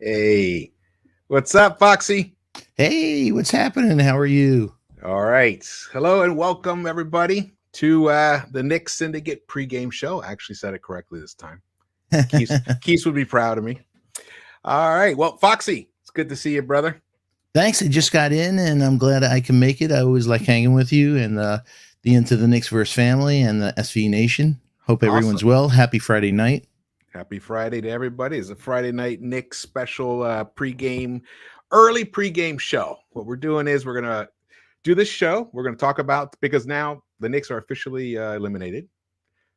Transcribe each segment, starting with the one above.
Hey, what's up, Foxy? Hey, what's happening? How are you? All right. Hello and welcome, everybody, to the Knicks Syndicate pregame show. I actually said it correctly this time. Keith would be proud of me. All right. Well, Foxy, it's good to see you, brother. Thanks. I just got in, and I'm glad I can make it. I always like hanging with you and the Into the Knicks-Verse family and the SV Nation. Hope everyone's Awesome. well. Happy Friday night. Happy Friday to everybody. It's a Friday night Knicks special early pregame show. What we're doing is we're going to do this show. We're going to talk about, because now the Knicks are officially eliminated.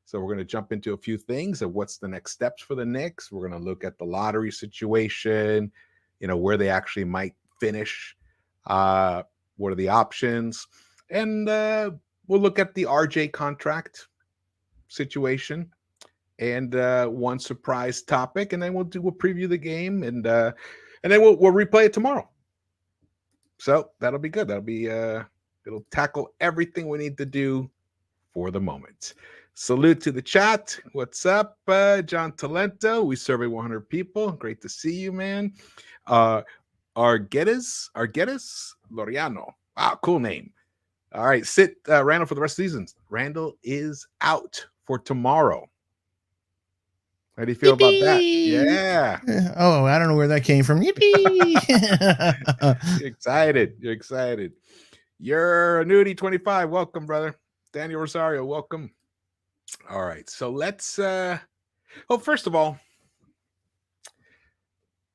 So we're going to jump into a few things of what's the next steps for the Knicks. We're going to look at the lottery situation, where they actually might finish. What are the options? And we'll look at the RJ contract situation and one surprise topic, and then we'll preview the game, and then we'll replay it tomorrow. So that'll be good. That'll be it'll tackle everything we need to do for the moment. Salute to the chat. What's up, John Talento? We survey 100 people. Great to see you, man. Arguedas Loriano. Wow, cool name. All right, sit Randall for the rest of the season. Randall is out for tomorrow. How do you feel about that? Yeah. Oh, I don't know where that came from. Yippee! You're excited. You're annuity 25. Welcome, brother. Daniel Rosario, welcome. All right. So let's first of all,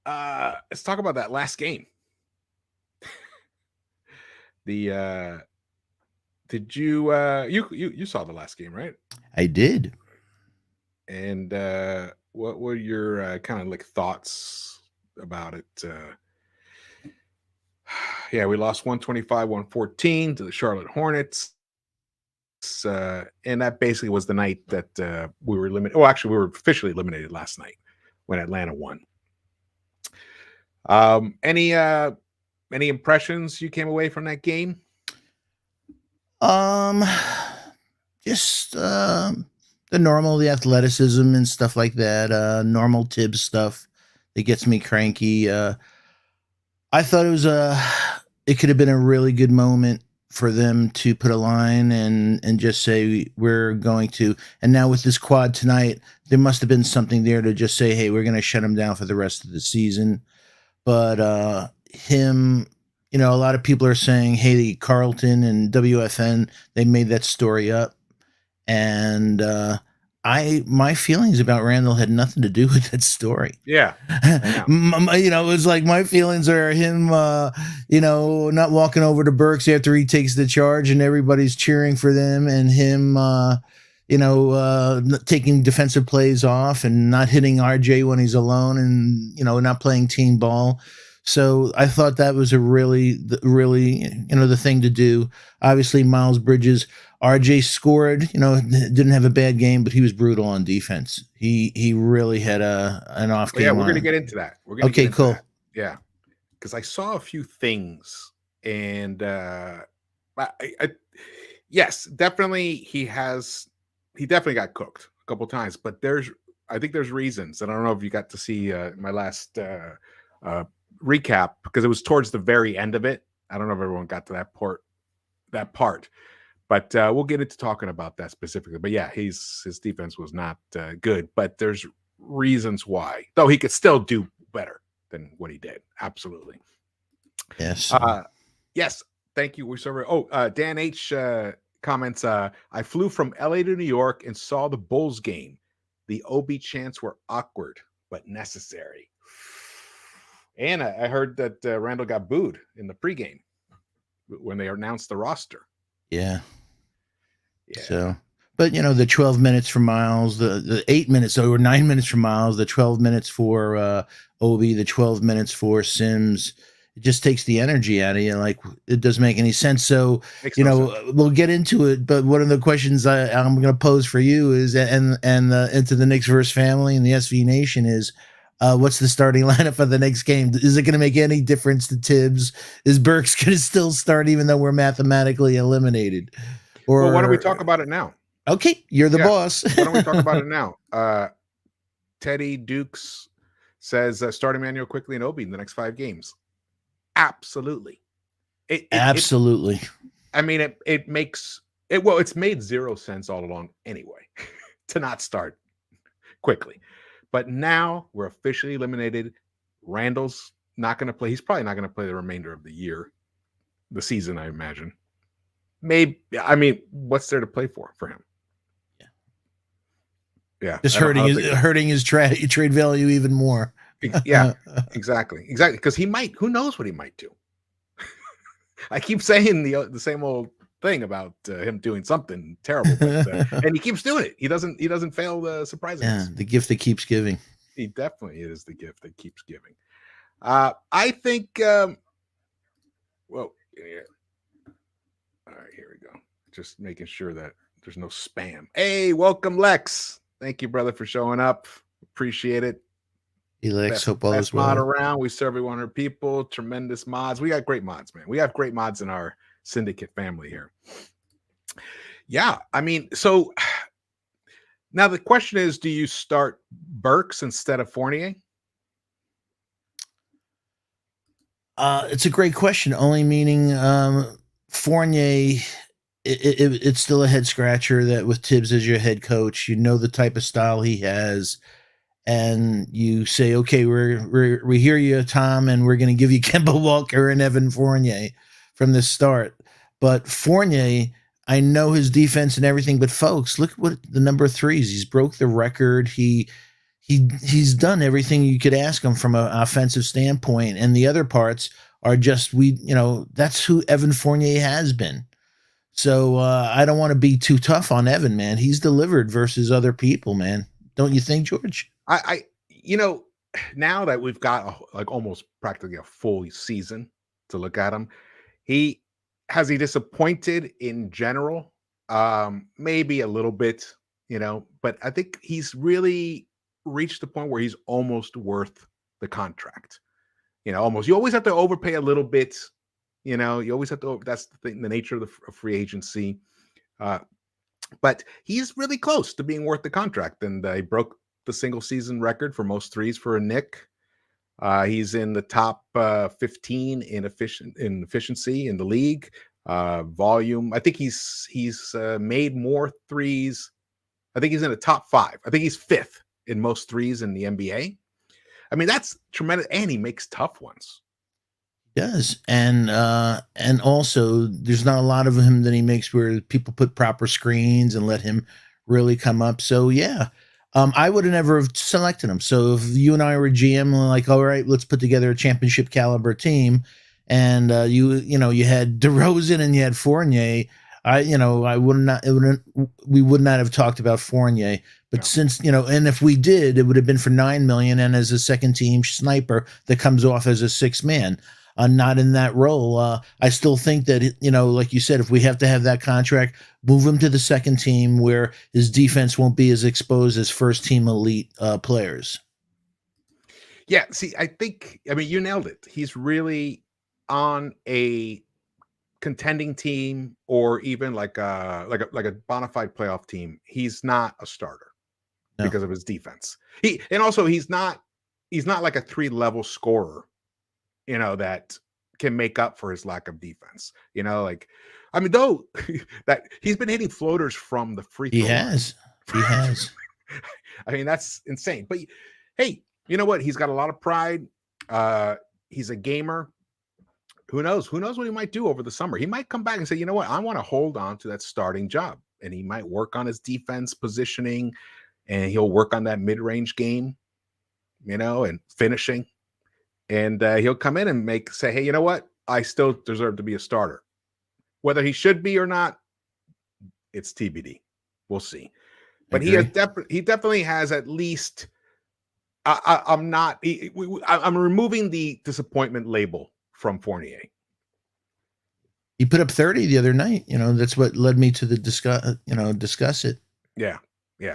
let's talk about that last game. Did you you saw the last game, right? I did. And what were your kind of like thoughts about it? Yeah, we lost 125-114 to the Charlotte Hornets. And that basically was the night that we were eliminated. Oh, actually, we were officially eliminated last night when Atlanta won. Any impressions you came away from that game? Just the normal, the athleticism and stuff like that. Normal Tibbs stuff that gets me cranky. I thought it could have been a really good moment for them to put a line and just say we're going to. And now with this quad tonight, there must have been something there to just say, hey, we're going to shut him down for the rest of the season. But him, a lot of people are saying, hey, Carlton and WFN, they made that story up. And my feelings about Randall had nothing to do with that story. Yeah. It was like my feelings are him, not walking over to Burks after he takes the charge and everybody's cheering for them, and him, taking defensive plays off and not hitting RJ when he's alone, and not playing team ball. So I thought that was a really, the thing to do. Obviously, Miles Bridges, RJ scored, didn't have a bad game, but he was brutal on defense. He really had an off game. Yeah, we're going to get into that. Okay, cool. That. Yeah, because I saw a few things, and yes, definitely he definitely got cooked a couple times, but I think there's reasons, and I don't know if you got to see my last recap, because it was towards the very end of it. I don't know if everyone got to that part, but we'll get into talking about that specifically. But yeah, his defense was not good, but there's reasons why, though he could still do better than what he did. Absolutely. Yes. Yes. Thank you. Dan H comments, I flew from LA to New York and saw the Bulls game. The Obi chants were awkward, but necessary. And I heard that Randall got booed in the pregame when they announced the roster. Yeah. So, but the 12 minutes for Miles, the 8 minutes or 9 minutes for Miles, the 12 minutes for Obi, the 12 minutes for Sims, it just takes the energy out of you. Like, it doesn't make any sense. So, we'll get into it. But one of the questions I'm going to pose for you is, and into the Knicks-Verse family and the SV Nation is, what's the starting lineup for the next game? Is it going to make any difference to Tibbs? Is Burks going to still start even though we're mathematically eliminated? Or why don't we talk about it now? Okay, you're the boss. Why don't we talk about it now? Teddy, Dukes, says start Emmanuel quickly and Obi in the next 5 games. Absolutely. Absolutely. I mean, it makes it. Well, it's made zero sense all along anyway to not start quickly. But now we're officially eliminated. Randall's not going to play. He's probably not going to play the remainder of the season, I imagine. Maybe. I mean, what's there to play for him? Yeah, just hurting his trade value even more. Yeah, exactly. Because he might. Who knows what he might do? I keep saying the same old thing about him doing something terrible, but, and he keeps doing it. He doesn't fail surprising us. The gift that keeps giving. He definitely is the gift that keeps giving. I think. Well, yeah. All right, here we go. Just making sure that there's no spam. Hey, welcome, Lex. Thank you, brother, for showing up. Appreciate it. Hey, Lex, hope all is well. Mod around. We serve 100 people. Tremendous mods. We got great mods, man. We have great mods in our syndicate family here. Yeah, I mean, so now the question is, do you start Burks instead of Fournier? It's a great question. Only meaning Fournier, it's still a head scratcher that with Tibbs as your head coach, you know the type of style he has, and you say, okay, we hear you, Tom, and we're going to give you Kemba Walker and Evan Fournier from the start. But Fournier, I know his defense and everything, but folks, look at what the number of threes. He's broke the record. He's done everything you could ask him from an offensive standpoint, and the other parts are just that's who Evan Fournier has been. So I don't want to be too tough on Evan, man. He's delivered versus other people, man. Don't you think, George? I now that we've got almost practically a full season to look at him, has he disappointed in general? Maybe a little bit, but I think he's really reached the point where he's almost worth the contract. Almost. You always have to overpay a little bit. You always have to. That's the thing, the nature of the free agency. But he's really close to being worth the contract, and he broke the single season record for most threes for a Knick. He's in the top 15 in efficiency in the league. Volume. I think he's made more threes. I think he's in the top 5. I think he's 5th in most threes in the NBA. I mean, that's tremendous, and he makes tough ones. He does, and also there's not a lot of him that he makes where people put proper screens and let him really come up. So yeah, I would have never selected him. So if you and I were GM, like, all right, let's put together a championship caliber team, and you had DeRozan and you had Fournier, we would not have talked about Fournier. But since, and if we did, it would have been for $9 million and as a second team sniper that comes off as a 6th man. Not in that role. I still think that, like you said, if we have to have that contract, move him to the second team where his defense won't be as exposed as first team elite players. Yeah. See, you nailed it. He's really on a contending team or even like a bona fide playoff team. He's not a starter because of his defense. He's not like a 3-level scorer, that can make up for his lack of defense. Though that he's been hitting floaters from the free throw. He has. I mean, that's insane. But hey, you know what? He's got a lot of pride. He's a gamer. Who knows? Who knows what he might do over the summer? He might come back and say, you know what? I want to hold on to that starting job. And he might work on his defense positioning, and he'll work on that mid-range game, and finishing. And he'll come in and say, hey, you know what? I still deserve to be a starter. Whether he should be or not, it's TBD. We'll see. But he definitely has at least. I'm removing the disappointment label from Fournier. He put up 30 the other night. That's what led me to discuss it. Yeah.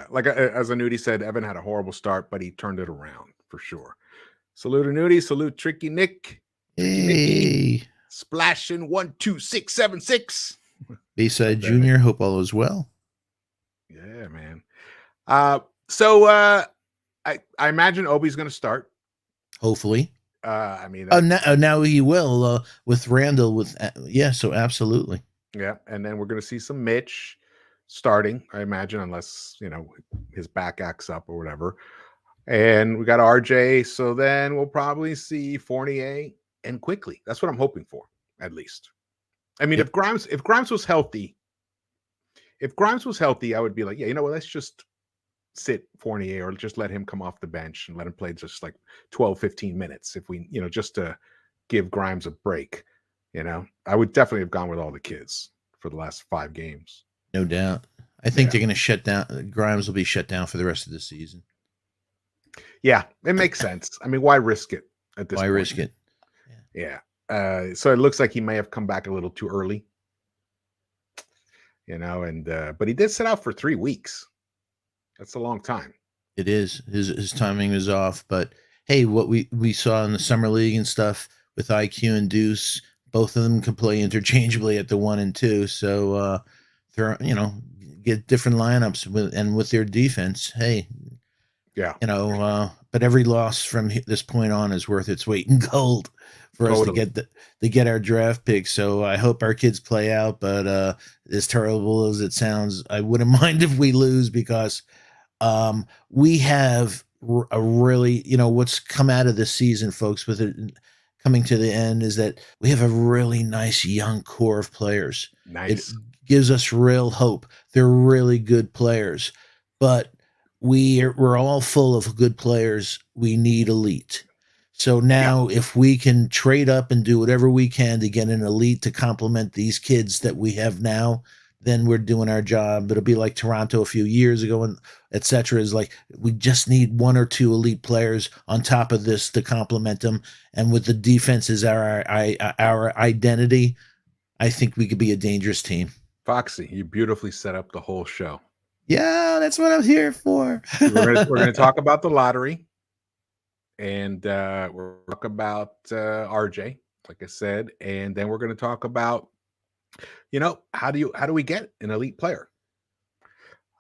Like as Anuti said, Evan had a horrible start, but he turned it around for sure. Salute Anuti, salute Tricky Nick. Hey, splashing 12676. Bayside Junior, hope all is well. Yeah, man. So I imagine Obi's going to start. Hopefully. I mean, that, Now he will with Randall. So absolutely. yeah. And then we're going to see some Mitch starting, I imagine, unless, his back acts up or whatever. And we got RJ. So then we'll probably see Fournier and Quickly. That's what I'm hoping for, at least. I mean, Yep. if Grimes was healthy, I would be like, yeah, you know what? Let's just sit Fournier or just let him come off the bench and let him play just like 12, 15 minutes if we, just to give Grimes a break. I would definitely have gone with all the kids for the last 5 games. No doubt. I think they're going to shut down. Grimes will be shut down for the rest of the season. Yeah, it makes sense. I mean, why risk it at this point? Why risk it? Yeah. So it looks like he may have come back a little too early. But he did sit out for 3 weeks. That's a long time. It is. His timing is off. But hey, what we saw in the summer league and stuff with IQ and Deuce, both of them can play interchangeably at the 1 and 2. So they're get different lineups with their defense. Hey, yeah, but every loss from this point on is worth its weight in gold for us to get our draft pick. So I hope our kids play out. But as terrible as it sounds, I wouldn't mind if we lose because we have a really, what's come out of this season, folks, with it coming to the end is that we have a really nice young core of players. Nice. It gives us real hope. They're really good players, but we're all full of good players. We need elite. So now if we can trade up and do whatever we can to get an elite to complement these kids that we have now, then we're doing our job. It'll be like Toronto a few years ago and etc. Is like, we just need 1 or 2 elite players on top of this to complement them. And with the defense as our identity, I think we could be a dangerous team. Foxy, you beautifully set up the whole show. Yeah, that's what I'm here for. We're going to talk about the lottery, and we'll talk about RJ, like I said, and then we're going to talk about, how do we get an elite player?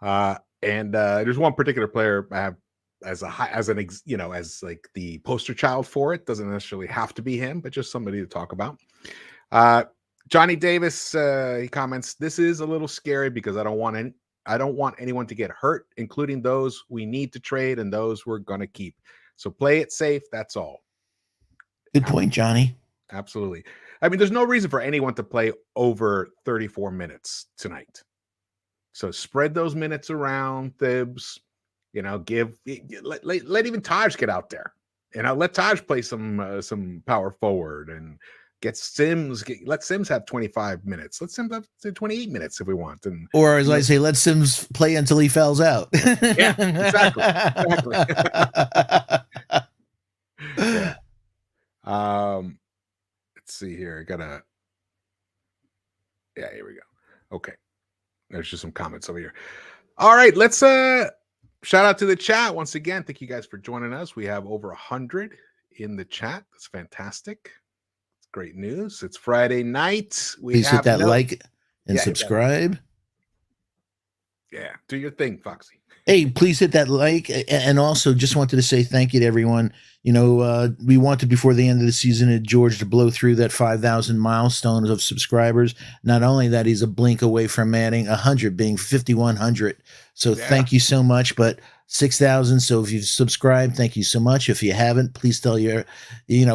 And there's one particular player I have as like the poster child for it. Doesn't necessarily have to be him, but just somebody to talk about. Johnny Davis, he comments, "This is a little scary because I don't want anyone to get hurt, including those we need to trade and those we're going to keep. So play it safe. That's all." Good point, Johnny. Absolutely. I mean, there's no reason for anyone to play over 34 minutes tonight. So spread those minutes around, Thibs. Let even Taj get out there. Let Taj play some power forward and get Sims. Let Sims have 25 minutes. Let Sims have 28 minutes if we want. Or as I say, let Sims play until he falls out. Yeah, exactly. Yeah. Let's see here. Yeah, here we go. Okay. There's just some comments over here. All right, let's shout out to the chat once again. Thank you guys for joining us. We have over 100 in the chat. That's fantastic. It's great news. It's Friday night. Please hit that like and subscribe. Yeah, do your thing, Foxy. Hey, please hit that like, and also just wanted to say thank you to everyone. We wanted before the end of the season at George to blow through that 5,000 milestone of subscribers. Not only that, he's a blink away from adding 100, being 5,100. So thank you so much. But 6,000. So if you've subscribed, thank you so much. If you haven't, please tell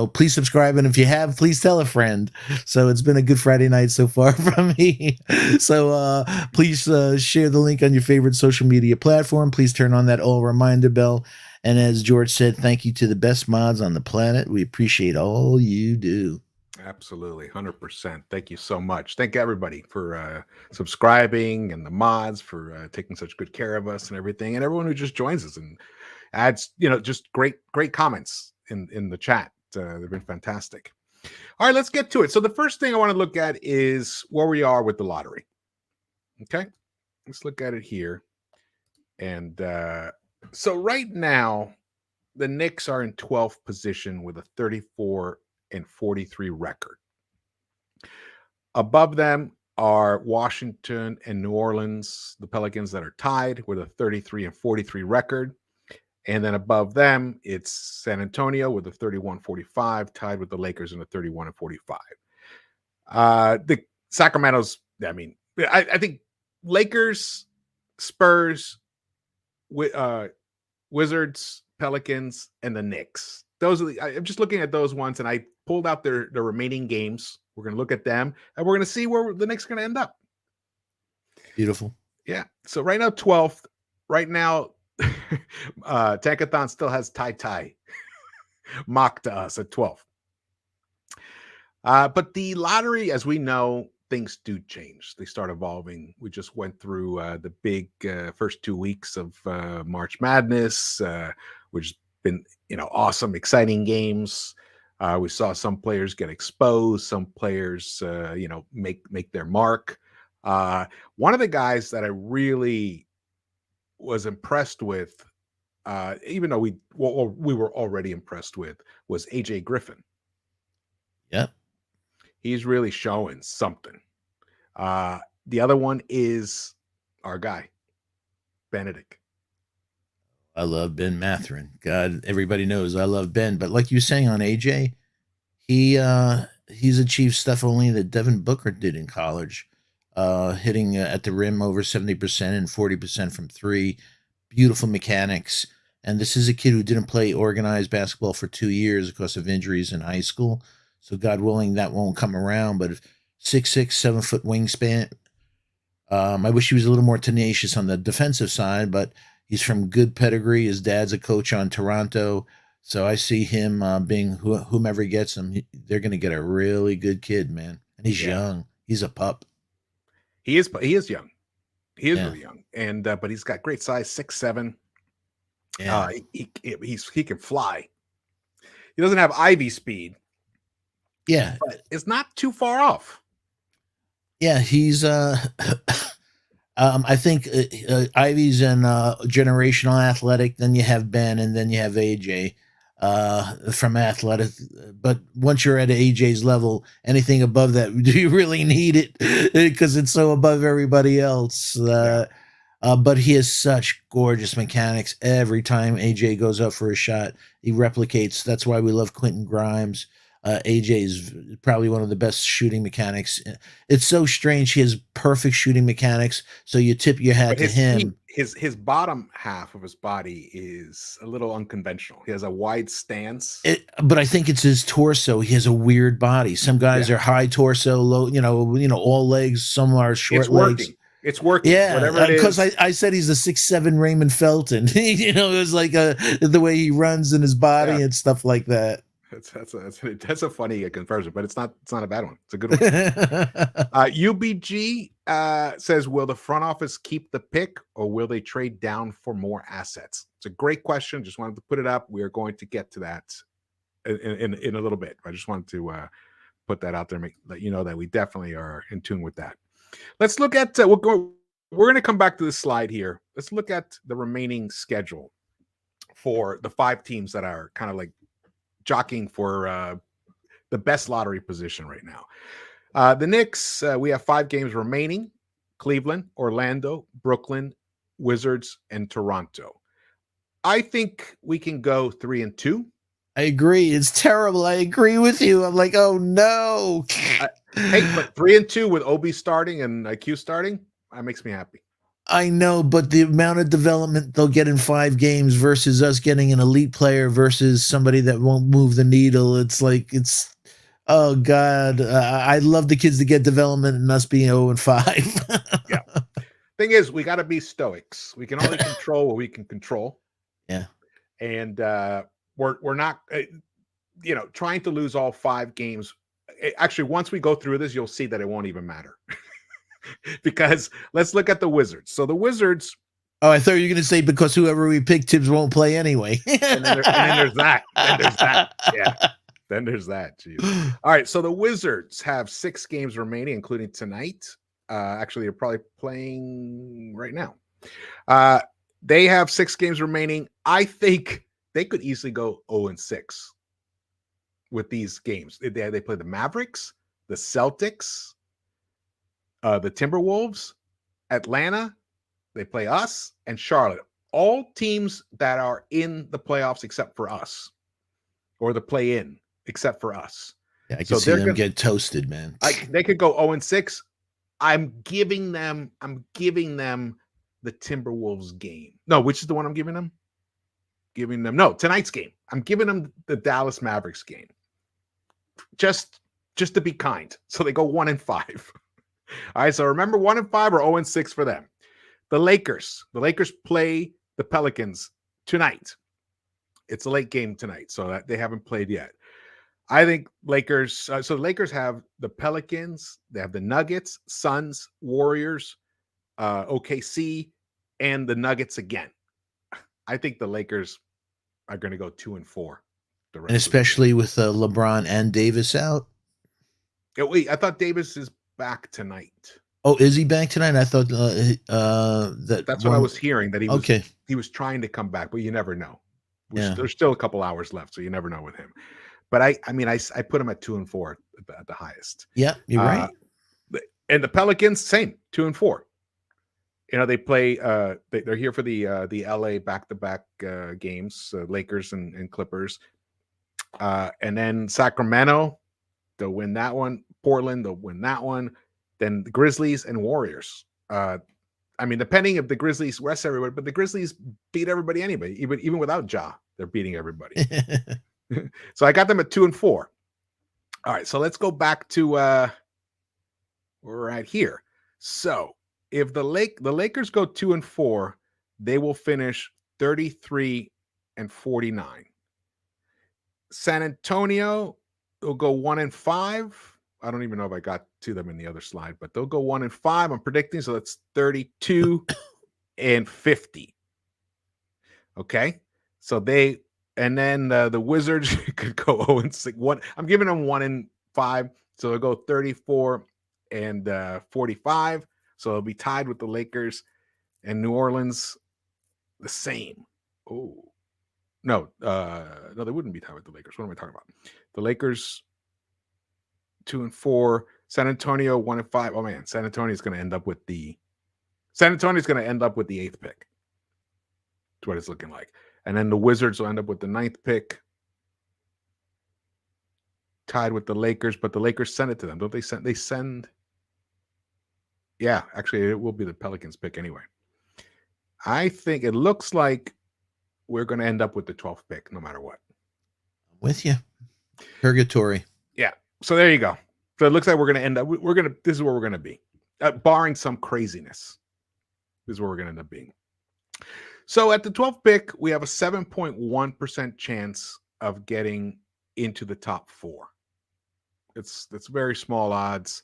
please subscribe. And if you have, please tell a friend. So it's been a good Friday night so far from me. So please share the link on your favorite social media platform. Please turn on that all reminder bell. And as George said, thank you to the best mods on the planet. We appreciate all you do. Absolutely. 100%. Thank you so much. Thank everybody for subscribing, and the mods for taking such good care of us and everything, and everyone who just joins us and adds, just great comments in the chat. They've been fantastic. All right, let's get to it. So the first thing I want to look at is where we are with the lottery. Okay, let's look at it here. And so right now, the Knicks are in 12th position with a 34-43 record. Above them are Washington and New Orleans, the Pelicans, that are tied with a 33-43 record. And then above them, it's San Antonio with a 31-45, tied with the Lakers in a 31-45. The Sacramento's, I mean, I think Lakers, Spurs, Wizards, Pelicans, and the Knicks. Those are I'm just looking at those ones, and I pulled out their remaining games. We're going to look at them, and we're going to see where the Knicks are going to end up. Beautiful. Yeah. So right now, 12th. Right now, Tankathon still has tie mocked to us at 12th. But the lottery, as we know, things do change. They start evolving. We just went through the big first 2 weeks of March Madness, which has been, awesome, exciting games. We saw some players get exposed, some players, make their mark. One of the guys that I really was impressed with, even though we were already impressed with, was AJ Griffin. Yep. He's really showing something. The other one is our guy, Benedict. I love Ben Matherin. God, everybody knows I love Ben. But like you were saying on AJ, he's achieved stuff only that Devin Booker did in college. Hitting at the rim over 70% and 40% from three. Beautiful mechanics. And this is a kid who didn't play organized basketball for 2 years because of injuries in high school. So God willing, that won't come around. But 6'6", 7-foot wingspan. I wish he was a little more tenacious on the defensive side, but he's from good pedigree. His dad's a coach on Toronto. So I see him being whomever gets him. They're going to get a really good kid, man. And he's young. He's a pup. He is young. He is really young. And but he's got great size, 6'7". Yeah. He can fly. He doesn't have Ivy speed. Yeah. But it's not too far off. Yeah, he's I think Ivy's an generational athletic. Then you have Ben, and then you have AJ from athletic. But once you're at AJ's level, anything above that, do you really need it? Because it's so above everybody else. But he has such gorgeous mechanics. Every time AJ goes up for a shot, he replicates. That's why we love Quentin Grimes. AJ is probably one of the best shooting mechanics. It's so strange. He has perfect shooting mechanics. So you tip your hat to him. His bottom half of his body is a little unconventional. He has a wide stance. But I think it's his torso. He has a weird body. Some guys are high torso, low, all legs. Some are short legs. It's working. Yeah, because I said he's a 6'7" Raymond Felton. It was like the way he runs in his body and stuff like that. That's a funny comparison, but it's not a bad one. It's a good one. UBG says, will the front office keep the pick or will they trade down for more assets? It's a great question. Just wanted to put it up. We are going to get to that in a little bit. I just wanted to put that out there, let you know that we definitely are in tune with that. Let's look at we're going to come back to this slide here. Let's look at the remaining schedule for the 5 teams that are kind of like jockeying for the best lottery position right now. The Knicks, we have 5 games remaining: Cleveland, Orlando, Brooklyn, Wizards, and Toronto. I think we can go 3-2. I agree. It's terrible. I agree with you. I'm like, oh no. Hey, but 3-2 with OB starting and IQ starting, that makes me happy. I know, but the amount of development they'll get in 5 games versus us getting an elite player versus somebody that won't move the needle. Oh God. I'd love the kids to get development and us being 0-5. Yeah. Thing is, we got to be stoics. We can only control what we can control. Yeah. And we're not, trying to lose all 5 games. Actually, once we go through this, you'll see that it won't even matter. Because let's look at the Wizards. So the Wizards. Oh, I thought you were going to say because whoever we pick, Tibbs won't play anyway. and then there's that. Yeah. Then there's that. Geez. All right. So the Wizards have 6 games remaining, including tonight. Actually, they're probably playing right now. They have 6 games remaining. I think they could easily go 0-6 with these games. They play the Mavericks, the Celtics, the Timberwolves, Atlanta. They play us and Charlotte. all teams that are in the playoffs except for us, or the play-in except for us. Yeah, I can So see they're them gonna, get toasted, man. they could go 0-6. I'm giving them the Timberwolves game. No, which is the one I'm giving them? Tonight's game. I'm giving them the Dallas Mavericks game. Just to be kind. So they go 1-5. All right. So remember 1-5 or 0-6 for them. The Lakers play the Pelicans tonight. It's a late game tonight, so that they haven't played yet. I think Lakers. So the Lakers have the Pelicans, they have the Nuggets, Suns, Warriors, OKC, and the Nuggets again. I think the Lakers are going to go 2-4. And especially with LeBron and Davis out. Wait, I thought Davis is back tonight. Oh, is he back tonight? I thought that's what I was hearing, that he was trying to come back, but you never know. There's still a couple hours left, so you never know with him. But I put him at 2-4 at the highest. Yeah, you're right. And the Pelicans, same 2-4. They play. They're here for the LA back-to-back games, Lakers and Clippers, and then Sacramento, they'll win that one. Portland, they'll win that one. Then the Grizzlies and Warriors. Depending if the Grizzlies rest everybody, but the Grizzlies beat everybody anyway. Even without Ja, they're beating everybody. So I got them at 2-4. All right, so let's go back to right here. So if the Lakers go 2-4, they will finish 33-49. San Antonio will go 1-5. I don't even know if I got to them in the other slide, but they'll go 1-5. I'm predicting, so that's 32-50. Okay, so and then the Wizards could go 0-6. I'm giving them 1-5, so they'll go 34-45. So they'll be tied with the Lakers, and New Orleans the same. Oh, no, they wouldn't be tied with the Lakers. What am I talking about? The Lakers 2-4, San Antonio 1-5. Oh man, San Antonio's going to end up with the 8th pick. That's what it's looking like. And then the Wizards will end up with the 9th pick, tied with the Lakers, but the Lakers send it to them. Don't they send? Yeah, actually, it will be the Pelicans pick anyway. I think it looks like we're going to end up with the 12th pick no matter what. With you. Purgatory. Yeah. So there you go. So it looks like we're going to end up, this is where we're going to be. Barring some craziness. This is where we're going to end up being. So at the 12th pick, we have a 7.1% chance of getting into the top 4. It's very small odds.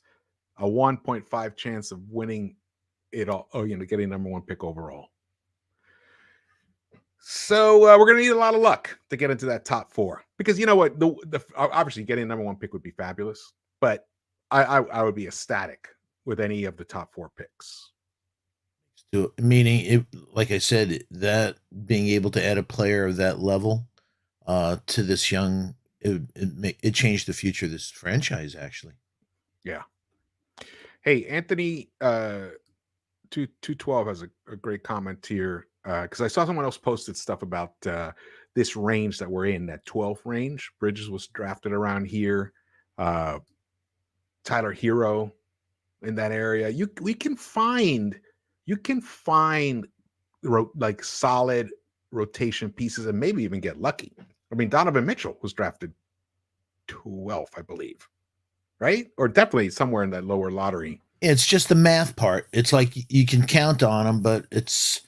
A 1.5 chance of winning it all. Getting number 1 pick overall. So we're going to need a lot of luck to get into that top 4, because you know what, the obviously getting a number 1 pick would be fabulous, but I would be ecstatic with any of the top 4 picks. So, meaning, like I said, that being able to add a player of that level to this young, it changed the future of this franchise, actually. Yeah. Hey, Anthony 212 has a great comment here, because I saw someone else posted stuff about this range that we're in, that 12th range. Bridges was drafted around here. Tyler Hero in that area. You can find like solid rotation pieces and maybe even get lucky. I mean, Donovan Mitchell was drafted 12th, I believe, right? Or definitely somewhere in that lower lottery. It's just the math part. It's like you can count on them, but it's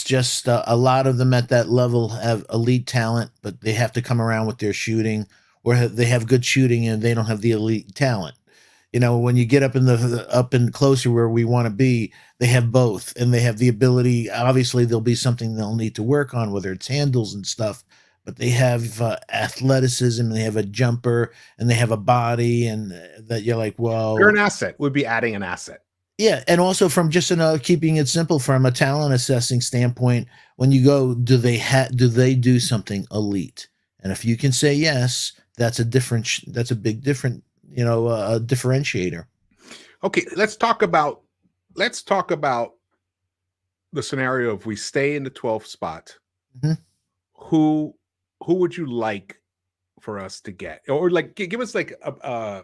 just a lot of them at that level have elite talent, but they have to come around with their shooting, or they have good shooting and they don't have the elite talent. When you get up in closer where we want to be, they have both, and they have the ability. Obviously, there'll be something they'll need to work on, whether it's handles and stuff, but they have athleticism, they have a jumper, and they have a body, and that you're like, well, they're an asset. Would be adding an asset. Yeah, and also from just keeping it simple from a talent assessing standpoint, when you go, do they do something elite? And if you can say yes, that's a big different, a differentiator. Okay, let's talk about the the scenario if we stay in the 12th spot, Mhm. who would you like for us to get, or like give us like a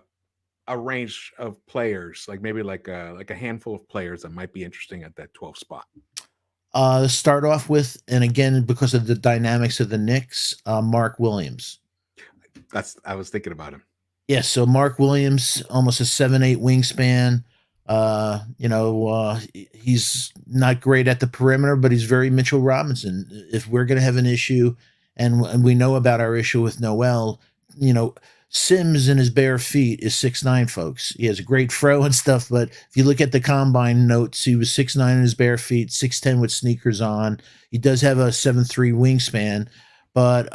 range of players, like maybe like a handful of players that might be interesting at that 12th spot. Start off with, and again, because of the dynamics of the Knicks, Mark Williams. I was thinking about him. Yes, so Mark Williams, almost a 7'8" wingspan. He's not great at the perimeter, but he's very Mitchell Robinson. If we're going to have an issue, and we know about our issue with Noel, Sims in his bare feet is 6'9", folks. He has a great fro and stuff, but if you look at the combine notes, he was 6'9" in his bare feet, 6'10" with sneakers on. He does have a 7'3" wingspan, but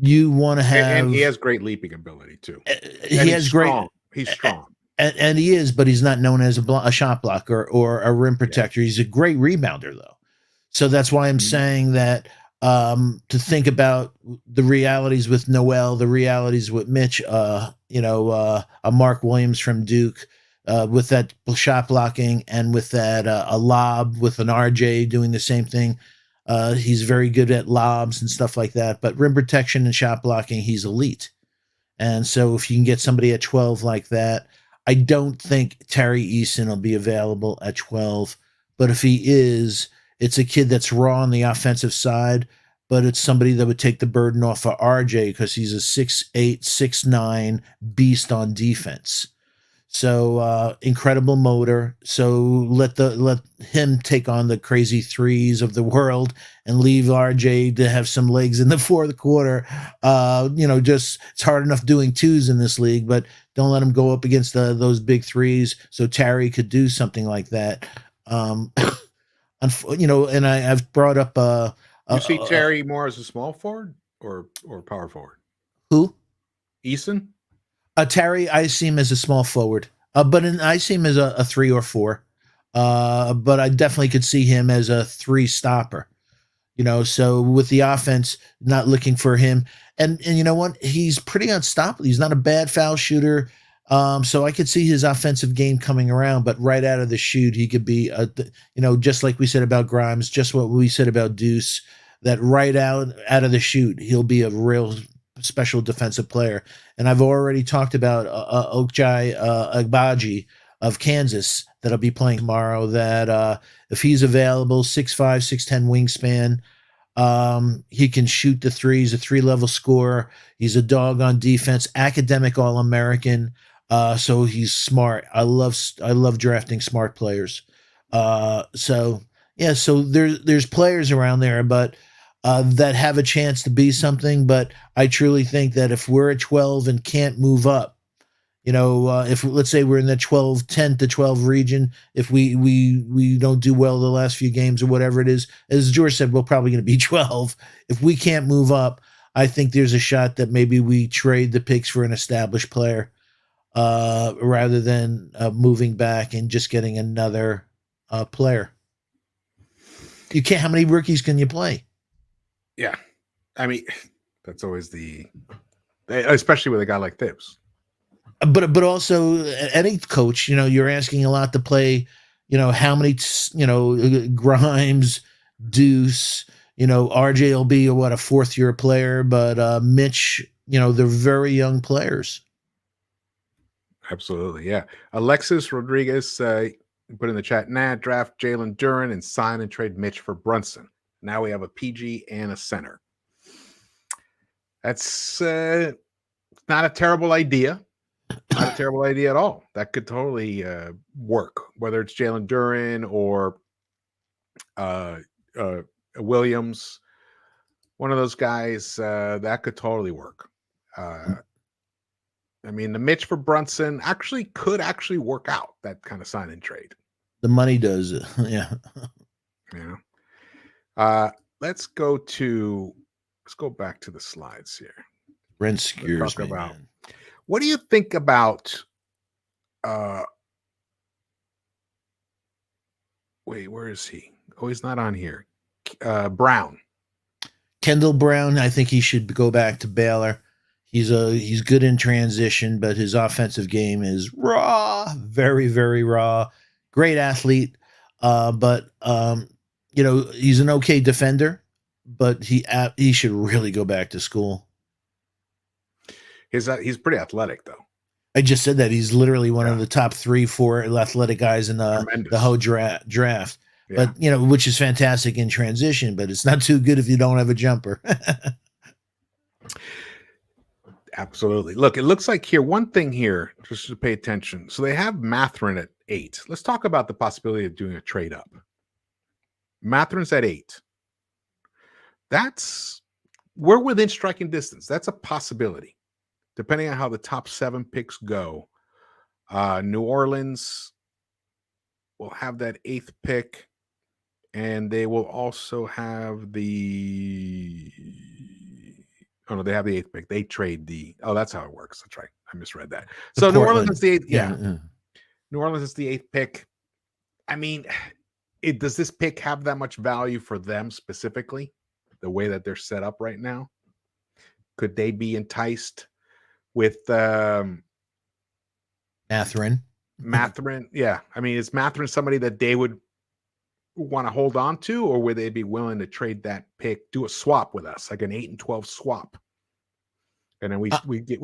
you want to have. And he has great leaping ability too. He has great. He's strong. And he is, but he's not known as a shot blocker or a rim protector. Yeah. He's a great rebounder, though. So that's why I'm saying that to think about the realities with Noel, the realities with Mitch, a Mark Williams from Duke, with that shot blocking and with that a lob with an RJ doing the same thing. He's very good at lobs and stuff like that, but rim protection and shot blocking, he's elite. And so if you can get somebody at 12 like that, I don't think Terry Eason will be available at 12, but if he is, it's a kid that's raw on the offensive side, but it's somebody that would take the burden off of RJ because he's a 6'8", 6'9" beast on defense. So incredible motor. So let him take on the crazy threes of the world and leave RJ to have some legs in the fourth quarter. Just it's hard enough doing twos in this league, but don't let him go up against those big threes. So Terry could do something like that. And I've brought up. You see Terry more as a small forward or power forward? Who? Eason? Terry, I see him as a small forward, but I see him as a 3 or 4. But I definitely could see him as a 3 stopper. So with the offense, not looking for him, and you know what, he's pretty unstoppable. He's not a bad foul shooter, so I could see his offensive game coming around. But right out of the chute, he could be, just like we said about Grimes, just what we said about Deuce. That right out of the chute, he'll be a real special defensive player. And I've already talked about Okjai Agbaji of Kansas that'll be playing tomorrow, that if he's available, 6'5", 6'10" wingspan, he can shoot the threes, a 3-level scorer. He's a dog on defense, academic All-American. So he's smart. I love drafting smart players. So there's players around there, but that have a chance to be something. But I truly think that if we're at 12 and can't move up, if let's say we're in the 10 to 12 region, if we don't do well the last few games or whatever it is, as George said, we're probably going to be 12. If we can't move up, I think there's a shot that maybe we trade the picks for an established player, rather than moving back and just getting another player. You can't. How many rookies can you play? Yeah, I mean, that's always especially with a guy like Thibs. But also any coach, you're asking a lot to play. How many? Grimes, Deuce. RJ will be a 4th-year player, but Mitch. They're very young players. Absolutely, yeah. Alexis Rodriguez put in the chat, draft Jalen Duren and sign and trade Mitch for Brunson. Now we have a PG and a center. That's not a terrible idea. Not a terrible idea at all. That could totally work, whether it's Jalen Duren or Williams. One of those guys, that could totally work. I mean, the Mitch for Brunson could work out, that kind of sign and trade. The money does it. Yeah. Yeah. Let's go back to the slides here. Brent scares me, man. What do you think about wait, where is he? Oh, he's not on here. Brown. Kendall Brown, I think he should go back to Baylor. He's good in transition, but his offensive game is raw, very, very raw. Great athlete, but he's an okay defender, but he should really go back to school. He's pretty athletic though. I just said that he's literally one of the top 3-4 athletic guys in the whole draft. Yeah. But which is fantastic in transition, but it's not too good if you don't have a jumper. Absolutely. Look, it looks like here, one thing here, just to pay attention. So they have Mathurin at 8. Let's talk about the possibility of doing a trade up. Matherin's at 8. We're within striking distance. That's a possibility, depending on how the top 7 picks go. New Orleans will have that 8th pick, and they will also have the... Oh, no, they have the 8th pick. They trade that's how it works. That's right. I misread that. So New Orleans is the 8th. Yeah. New Orleans is the 8th pick. I mean, does this pick have that much value for them specifically? The way that they're set up right now? Could they be enticed with Mathurin? Yeah. I mean, is Mathurin somebody that they would want to hold on to, or would they be willing to trade that pick, do a swap with us, like an 8 and 12 swap, and then we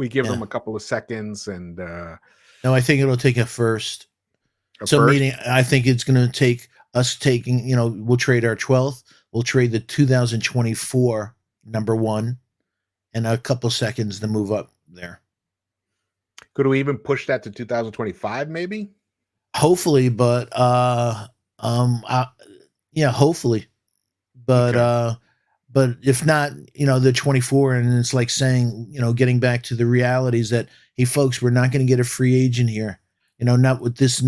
give them a couple of seconds? And no, I think it'll take a first. Meaning, I think it's going to take us taking. We'll trade our 12th. We'll trade the 2024 number 1, and a couple seconds to move up there. Could we even push that to 2025? Maybe. Hopefully, but hopefully, but okay. But if not, the 24, and it's like saying, getting back to the realities that, hey, folks, we're not going to get a free agent here, not with this,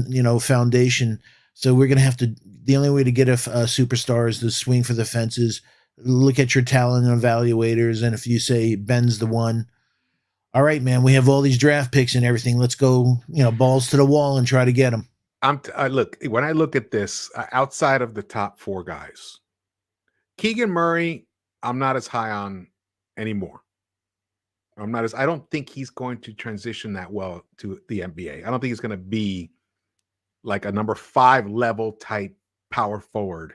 foundation. So we're going to have to. The only way to get a superstar is to swing for the fences, look at your talent evaluators, and if you say Ben's the one, all right, man, we have all these draft picks and everything. Let's go, balls to the wall and try to get them. Look, when I look at this, outside of the top 4 guys, Keegan Murray, I'm not as high on anymore. I don't think he's going to transition that well to the NBA. I don't think he's going to be like a number 5 level type power forward,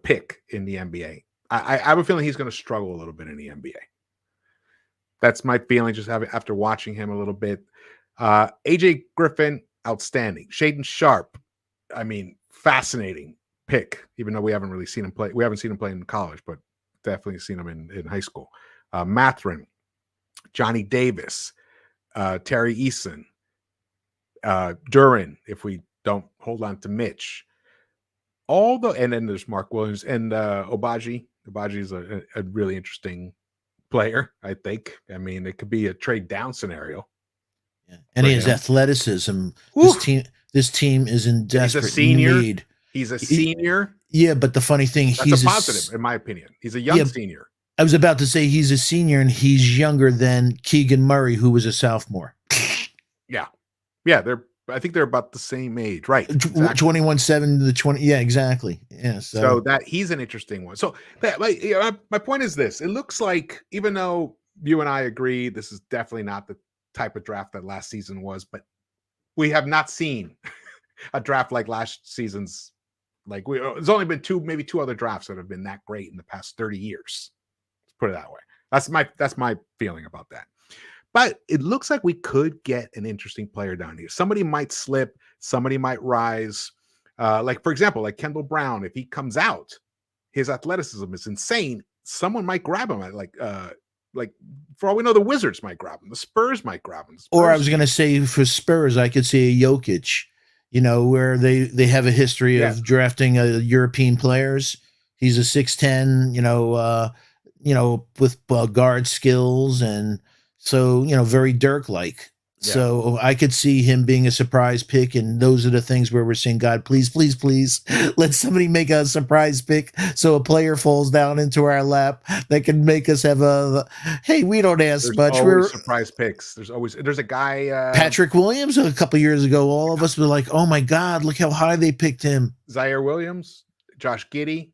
pick in the NBA. I have a feeling he's going to struggle a little bit in the NBA. That's my feeling just after watching him a little bit. AJ Griffin, outstanding. Shaden Sharp, I mean, fascinating pick, even though we haven't really seen him play. We haven't seen him play in college, but definitely seen him in high school. Mathurin, Johnny Davis, Terry Eason, Duran, if we don't hold on to Mitch. And then there's Mark Williams and Obaji. Obaji is a really interesting player, I think. I mean, it could be a trade down scenario. Yeah. And he has athleticism. This team is in desperate need. He's a senior. Yeah, but the funny thing, he's a positive, in my opinion. He's a young senior. I was about to say he's a senior, and he's younger than Keegan Murray, who was a sophomore. Yeah. I think they're about the same age, right? Exactly. 21-7 to the 20. Yeah, exactly. Yeah. So that he's an interesting one. So my point is this: it looks like, even though you and I agree, this is definitely not the type of draft that last season was, but we have not seen a draft like last season's. There's only been maybe two other drafts that have been that great in the past 30 years. Let's put it that way. That's my feeling about that. But it looks like we could get an interesting player down here. Somebody might slip. Somebody might rise. For example, like Kendall Brown, if he comes out, his athleticism is insane. Someone might grab him. For all we know, the Wizards might grab him. The Spurs might grab him. Or I was going to say for Spurs, I could say a Jokic, where they have a history of drafting European players. He's a 6'10", with guard skills, and so, very Dirk-like. Yeah. So I could see him being a surprise pick, and those are the things where we're saying, God, please, please, please, let somebody make a surprise pick so a player falls down into our lap that can make us have hey, we don't ask much. We're surprise picks. There's a guy, Patrick Williams, a couple years ago. All of us were like, oh my God, look how high they picked him. Zaire Williams, Josh Giddey,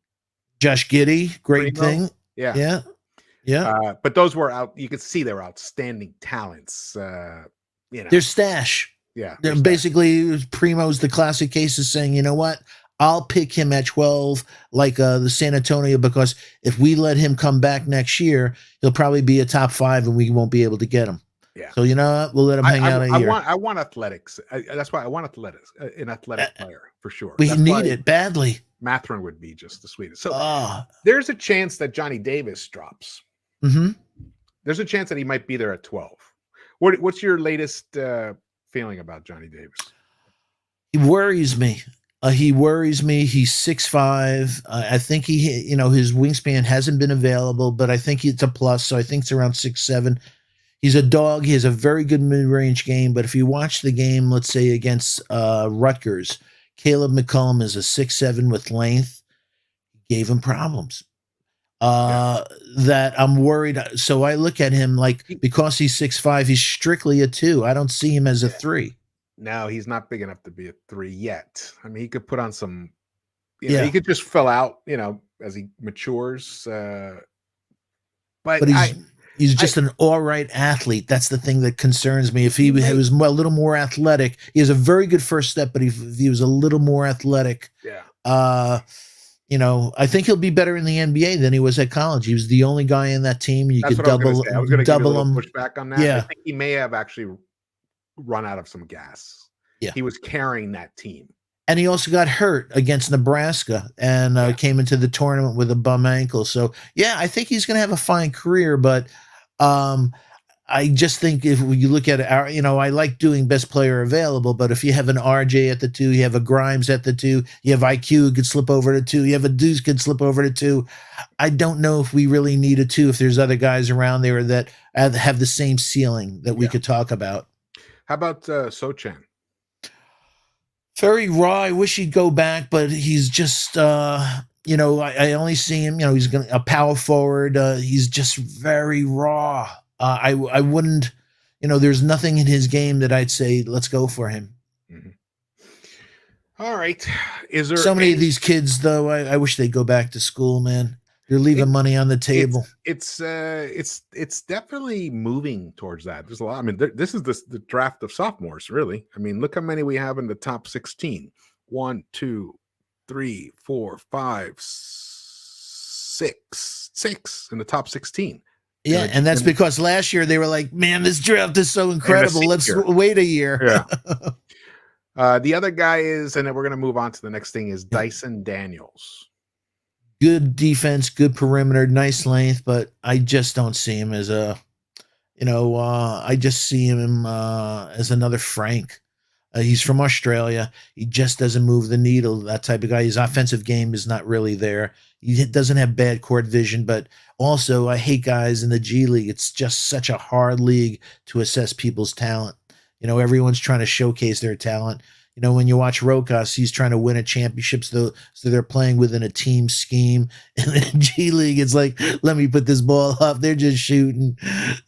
great thing. Yeah. But those were out. You could see they were outstanding talents. Their stash. Yeah. They're basically Primo's the classic case of saying, you know what? I'll pick him at 12, like the San Antonio, because if we let him come back next year, he'll probably be a top 5, and we won't be able to get him. Yeah. So you know what? We'll let him hang out a year. I want athletics. That's why I want athletics, an athletic player for sure. We That's need it badly. Mathurin would be just the sweetest. So there's a chance that Johnny Davis drops. Mm-hmm. There's a chance that he might be there at 12. What's your latest feeling about Johnny Davis? He worries me. He's 6'5". I think his wingspan hasn't been available, but I think it's a plus. So I think it's around 6'7". He's a dog. He has a very good mid-range game. But if you watch the game, let's say against Rutgers, Caleb McCollum is a 6'7" with length. Gave him problems. That I'm worried. So I look at him like, because he's 6'5", he's strictly a 2. I don't see him as a 3. No, he's not big enough to be a 3 yet. I mean, he could put on some, he could just fill out, as he matures. But he's just an all right athlete. That's the thing that concerns me. If he was a little more athletic, he has a very good first step, but if he was a little more athletic, I think he'll be better in the NBA than he was at college. He was the only guy in that team. You could double him. Push back on that. Yeah. I think he may have actually run out of some gas. Yeah. He was carrying that team. And he also got hurt against Nebraska and came into the tournament with a bum ankle. So, I think he's going to have a fine career. But I just think if you look at it, I like doing best player available. But if you have an RJ at the 2, you have a Grimes at the 2, you have IQ who could slip over to 2, you have a Deuce could slip over to 2. I don't know if we really need a 2 if there's other guys around there that have the same ceiling that we could talk about. How about Sochan? Very raw. I wish he'd go back, but he's just, I only see him, he's a power forward. He's just very raw. I wouldn't, there's nothing in his game that I'd say, let's go for him. Mm-hmm. All right. Is there so many of these kids, though, I wish they'd go back to school, man. They're leaving money on the table. It's definitely moving towards that. There's a lot. I mean, this is the draft of sophomores, really. I mean, look how many we have in the top 16. 1, 2, 3, 4, 5, 6 in the top 16. Yeah, and that's because last year they were like, man, this draft is so incredible. Let's wait a year. Yeah. The other guy is, and then we're going to move on to the next thing, is Dyson Daniels. Good defense, good perimeter, nice length, but I just don't see him as I just see him as another Frank. He's from Australia. He just doesn't move the needle, that type of guy. His offensive game is not really there. He doesn't have bad court vision, but also I hate guys in the G League. It's just such a hard league to assess people's talent. Everyone's trying to showcase their talent. When you watch Rokas, he's trying to win a championship, so they're playing within a team scheme. And in G League, it's like, let me put this ball up. They're just shooting.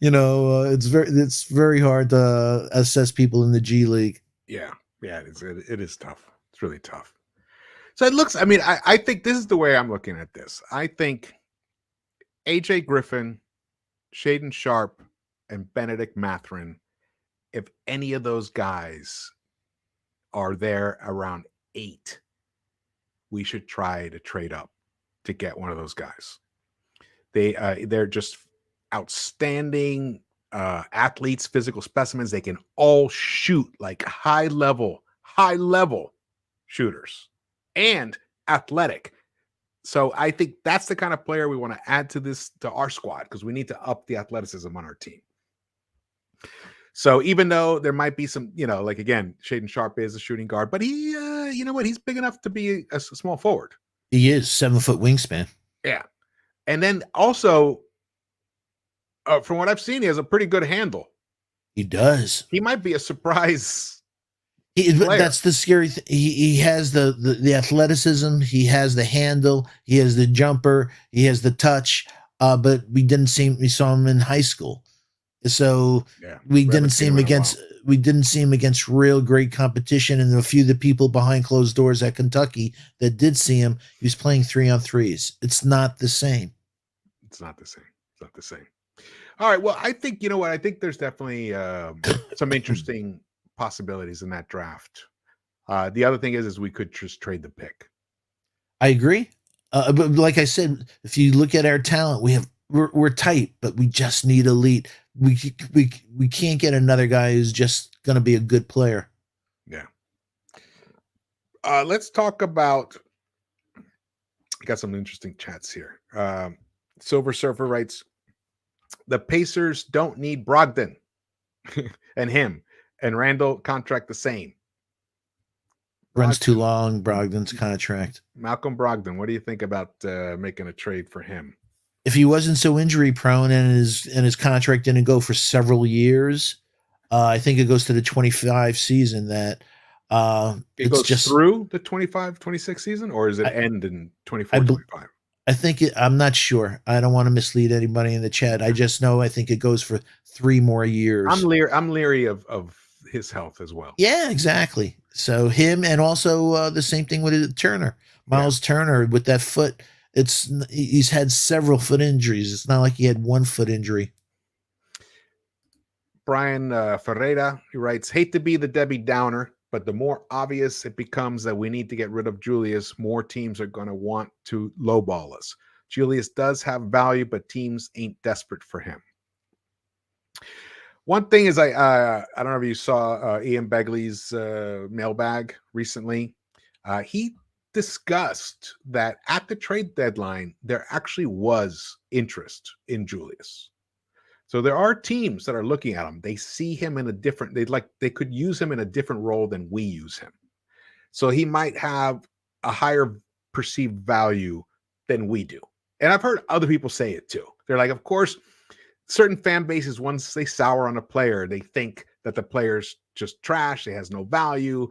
It's very hard to assess people in the G League. Yeah, it is tough. It's really tough. So it looks. I mean, I think this is the way I'm looking at this. I think AJ Griffin, Shaedon Sharpe, and Benedict Mathurin, if any of those guys are there around 8, we should try to trade up to get one of those guys. They're just outstanding athletes, physical specimens. They can all shoot like high level shooters and athletic. So I think that's the kind of player we want to add to our squad, because we need to up the athleticism on our team. So even though there might be some, like again, Shaedon Sharpe is a shooting guard, but he, he's big enough to be a small forward. He is 7-foot wingspan. Yeah. And then also, from what I've seen, he has a pretty good handle. He does. He might be a surprise. That's the scary thing. He has the athleticism. He has the handle. He has the jumper. He has the touch. But we saw him in high school. So we didn't see him against real great competition. And a few of the people behind closed doors at Kentucky that did see him, he was playing 3-on-3s. It's not the same. It's not the same. All right. Well, I think, I think there's definitely some interesting possibilities in that draft. The other thing is we could just trade the pick. I agree. But like I said, if you look at our talent, we're tight, but we just need elite. We can't get another guy who's just going to be a good player. Yeah. Let's talk about. Got some interesting chats here. Silver Surfer writes, the Pacers don't need Brogdon and him, and Randall contract the same. Runs too long. Brogdon's contract. Malcolm Brogdon, what do you think about making a trade for him? If he wasn't so injury prone and his contract didn't go for several years, I think it goes to the 25 season. That it goes just through the 25-26 season, or is it end in 24-25? I think I'm not sure. I don't want to mislead anybody in the chat. I just know I think it goes for 3 more years. I'm leery of his health as well. Yeah, exactly. So him, and also the same thing with Turner, Miles Turner with that foot. He's had several foot injuries. It's not like he had one foot injury. Brian Ferreira, he writes, hate to be the Debbie Downer, but the more obvious it becomes that we need to get rid of Julius, more teams are going to want to lowball us. Julius does have value, but teams ain't desperate for him. One thing is, I don't know if you saw Ian Begley's mailbag recently. He discussed that at the trade deadline, there actually was interest in Julius. So there are teams that are looking at him. They see him in a different, they could use him in a different role than we use him. So he might have a higher perceived value than we do. And I've heard other people say it too. They're like, of course, certain fan bases, once they sour on a player, they think that the player's just trash, he has no value.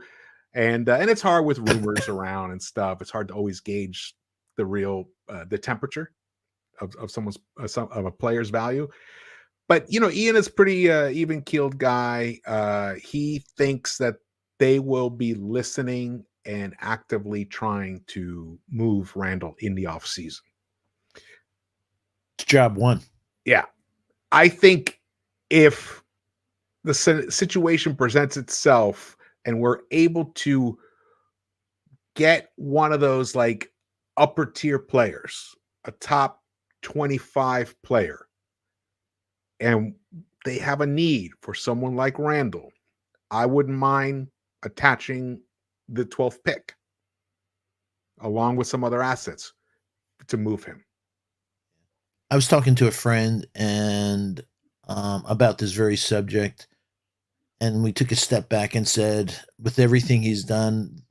And it's hard with rumors around and stuff. It's hard to always gauge the real, the temperature of someone's, of a player's value. But, you know, Ian is pretty even-keeled guy. He thinks that they will be listening and actively trying to move Randall in the offseason. It's job one. Yeah. I think if the situation presents itself and we're able to get one of those like upper tier players, a top 25 player, and they have a need for someone like Randall, I wouldn't mind attaching the 12th pick along with some other assets to move him. I was talking to a friend and about this very subject, and we took a step back and said, with everything he's done,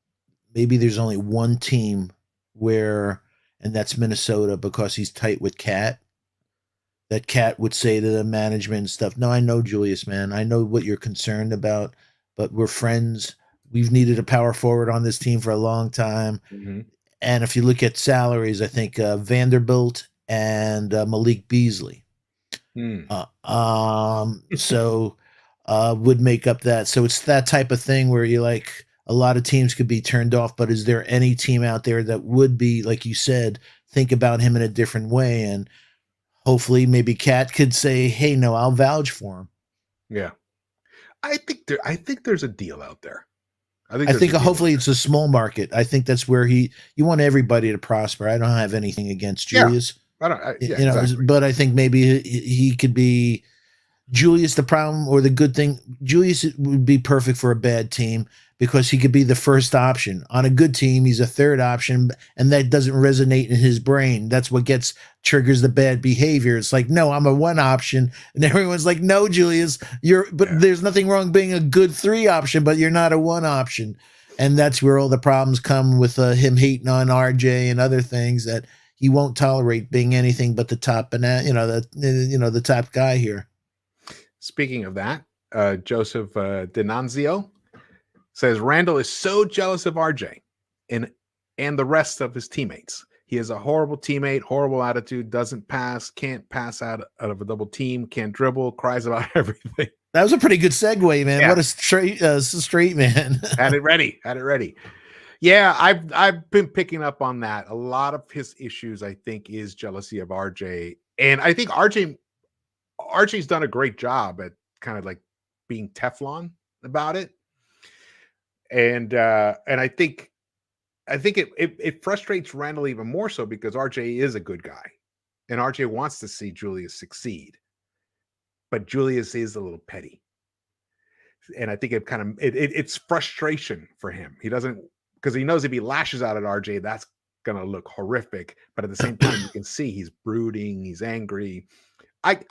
maybe there's only one team where, and that's Minnesota, because he's tight with Cat. That Cat would say to the management and stuff, no, I know, Julius, man. I know what you're concerned about, but we're friends. We've needed a power forward on this team for a long time. Mm-hmm. And if you look at salaries, I think Vanderbilt and Malik Beasley. So would make up that. So it's that type of thing where you like, a lot of teams could be turned off, but is there any team out there that would be, like you said, think about him in a different way? And hopefully maybe Cat could say, hey, no, I'll vouch for him. Yeah. I think there's a deal out there. I think hopefully it's a small market. I think that's where you want everybody to prosper. I don't have anything against Julius. Yeah. Exactly. But I think maybe he could be Julius. The problem or the good thing, Julius would be perfect for a bad team because he could be the first option. On a good team, he's a third option, and that doesn't resonate in his brain. That's what triggers the bad behavior. It's like, no, I'm a one option, and everyone's like, no, Julius, there's nothing wrong being a good 3 option, but you're not a 1 option. And that's where all the problems come with him hating on RJ and other things, that he won't tolerate being anything but the top, and the top guy here. Speaking of that, Joseph Denanzio says Randall is so jealous of RJ and the rest of his teammates. He is a horrible teammate, horrible attitude, doesn't pass, can't pass out of a double team, can't dribble, cries about everything. That was a pretty good segue, man. Yeah. What a straight man. Had it ready. Yeah, I've been picking up on that. A lot of his issues, I think, is jealousy of RJ. And I think RJ's done a great job at kind of like being Teflon about it. And I think I think it frustrates Randall even more so because RJ is a good guy, and RJ wants to see Julius succeed, but Julius is a little petty, and I think it's frustration for him. He doesn't, because he knows if he lashes out at RJ, that's gonna look horrific. But at the same time, you can see he's brooding, he's angry.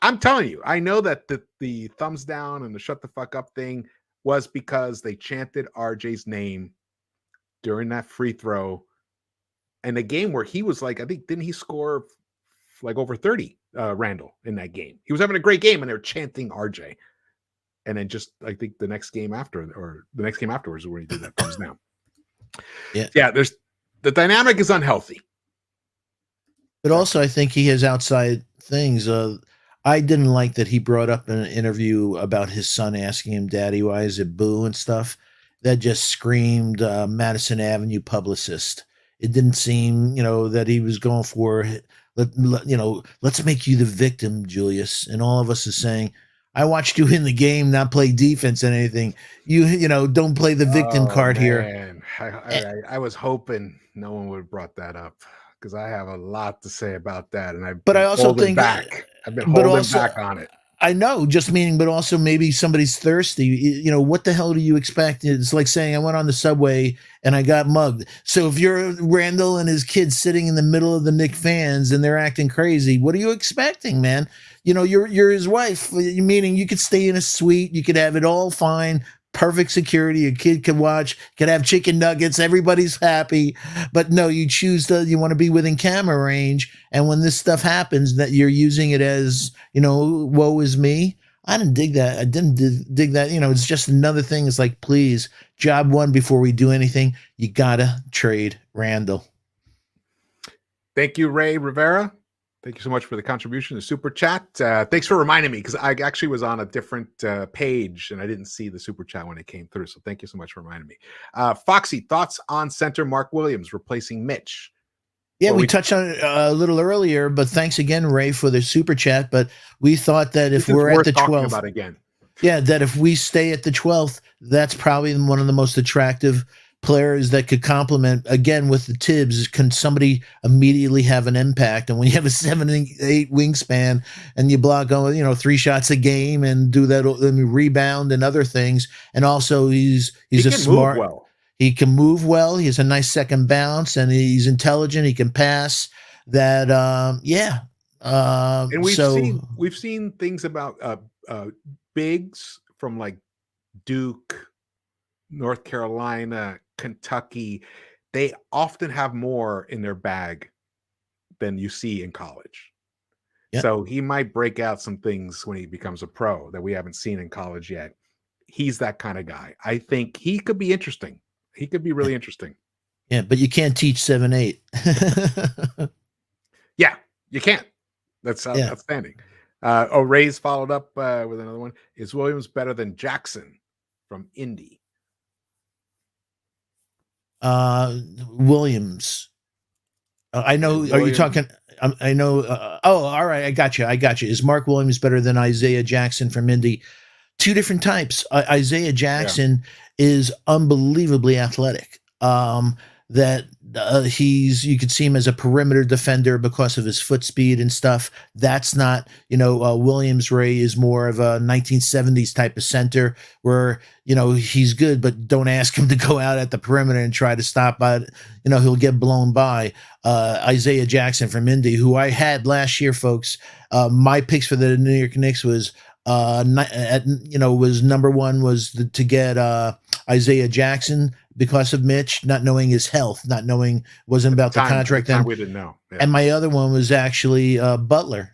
I'm telling you, I know that the thumbs down and the shut the fuck up thing was because they chanted RJ's name during that free throw and a game where he was like, I think, didn't he score like over 30, Randall, in that game? He was having a great game and they're chanting RJ. And then just, I think the next game after, or the next game afterwards, where he did that thumbs down. Yeah, there's the dynamic is unhealthy. But also, I think he has outside things. I didn't like that he brought up in an interview about his son asking him, "Daddy, why is it boo?" and stuff. That just screamed Madison Avenue publicist. It didn't seem, that he was going for, let's make you the victim, Julius. And all of us is saying, I watched you in the game, not play defense and anything. Don't play the victim card here. I was hoping no one would have brought that up because I have a lot to say about that, and I've been holding back on it. I know, but also maybe somebody's thirsty. What the hell do you expect? It's like saying I went on the subway and I got mugged. So if you're Randall and his kids sitting in the middle of the Knicks fans and they're acting crazy, what are you expecting, man? You're his wife, meaning you could stay in a suite, you could have it all fine. Perfect security. Your kid can watch, can have chicken nuggets. Everybody's happy. But no, you want to be within camera range. And when this stuff happens, that you're using it as, woe is me. I didn't dig that. I didn't dig that. It's just another thing. It's like, please, job one before we do anything. You got to trade Randall. Thank you, Ray Rivera. Thank you so much for the contribution, the super chat. Thanks for reminding me because I actually was on a different page and I didn't see the super chat when it came through. So thank you so much for reminding me. Foxy, thoughts on center Mark Williams replacing Mitch? Yeah, we touched on it a little earlier, but thanks again, Ray, for the super chat. But we thought that if we're at the 12th, about again. Yeah, that if we stay at the 12th, that's probably one of the most attractive players that could complement, again, with the Tibbs. Can somebody immediately have an impact? And when you have a 7'8" wingspan and you block 3 shots a game and do that, rebound and other things, and also he's a smart. He can move well. He has a nice second bounce, and he's intelligent. He can pass. That and we've seen things about bigs from like Duke, North Carolina, Kentucky. They often have more in their bag than you see in college. Yep. So he might break out some things when he becomes a pro that we haven't seen in college yet. He's that kind of guy. I think he could be interesting. He could be really interesting. Yeah, but you can't teach 7'8". Yeah, you can't. That's outstanding. Ray's followed up with another one. Is Williams better than Jackson from Indy? Williams. I know. Williams. Are you talking? I know. All right. I got you. Is Mark Williams better than Isaiah Jackson from Indy? Two different types. Isaiah Jackson is unbelievably athletic. You could see him as a perimeter defender because of his foot speed and stuff. That's not, Williams. Ray is more of a 1970s type of center where, he's good, but don't ask him to go out at the perimeter and try to stop by, he'll get blown by. Isaiah Jackson from Indy, who I had last year, folks. My picks for the New York Knicks was number one was to get Isaiah Jackson because of Mitch, not knowing his health, wasn't about the contract. Then we didn't know. Yeah. And my other one was actually Jared Butler.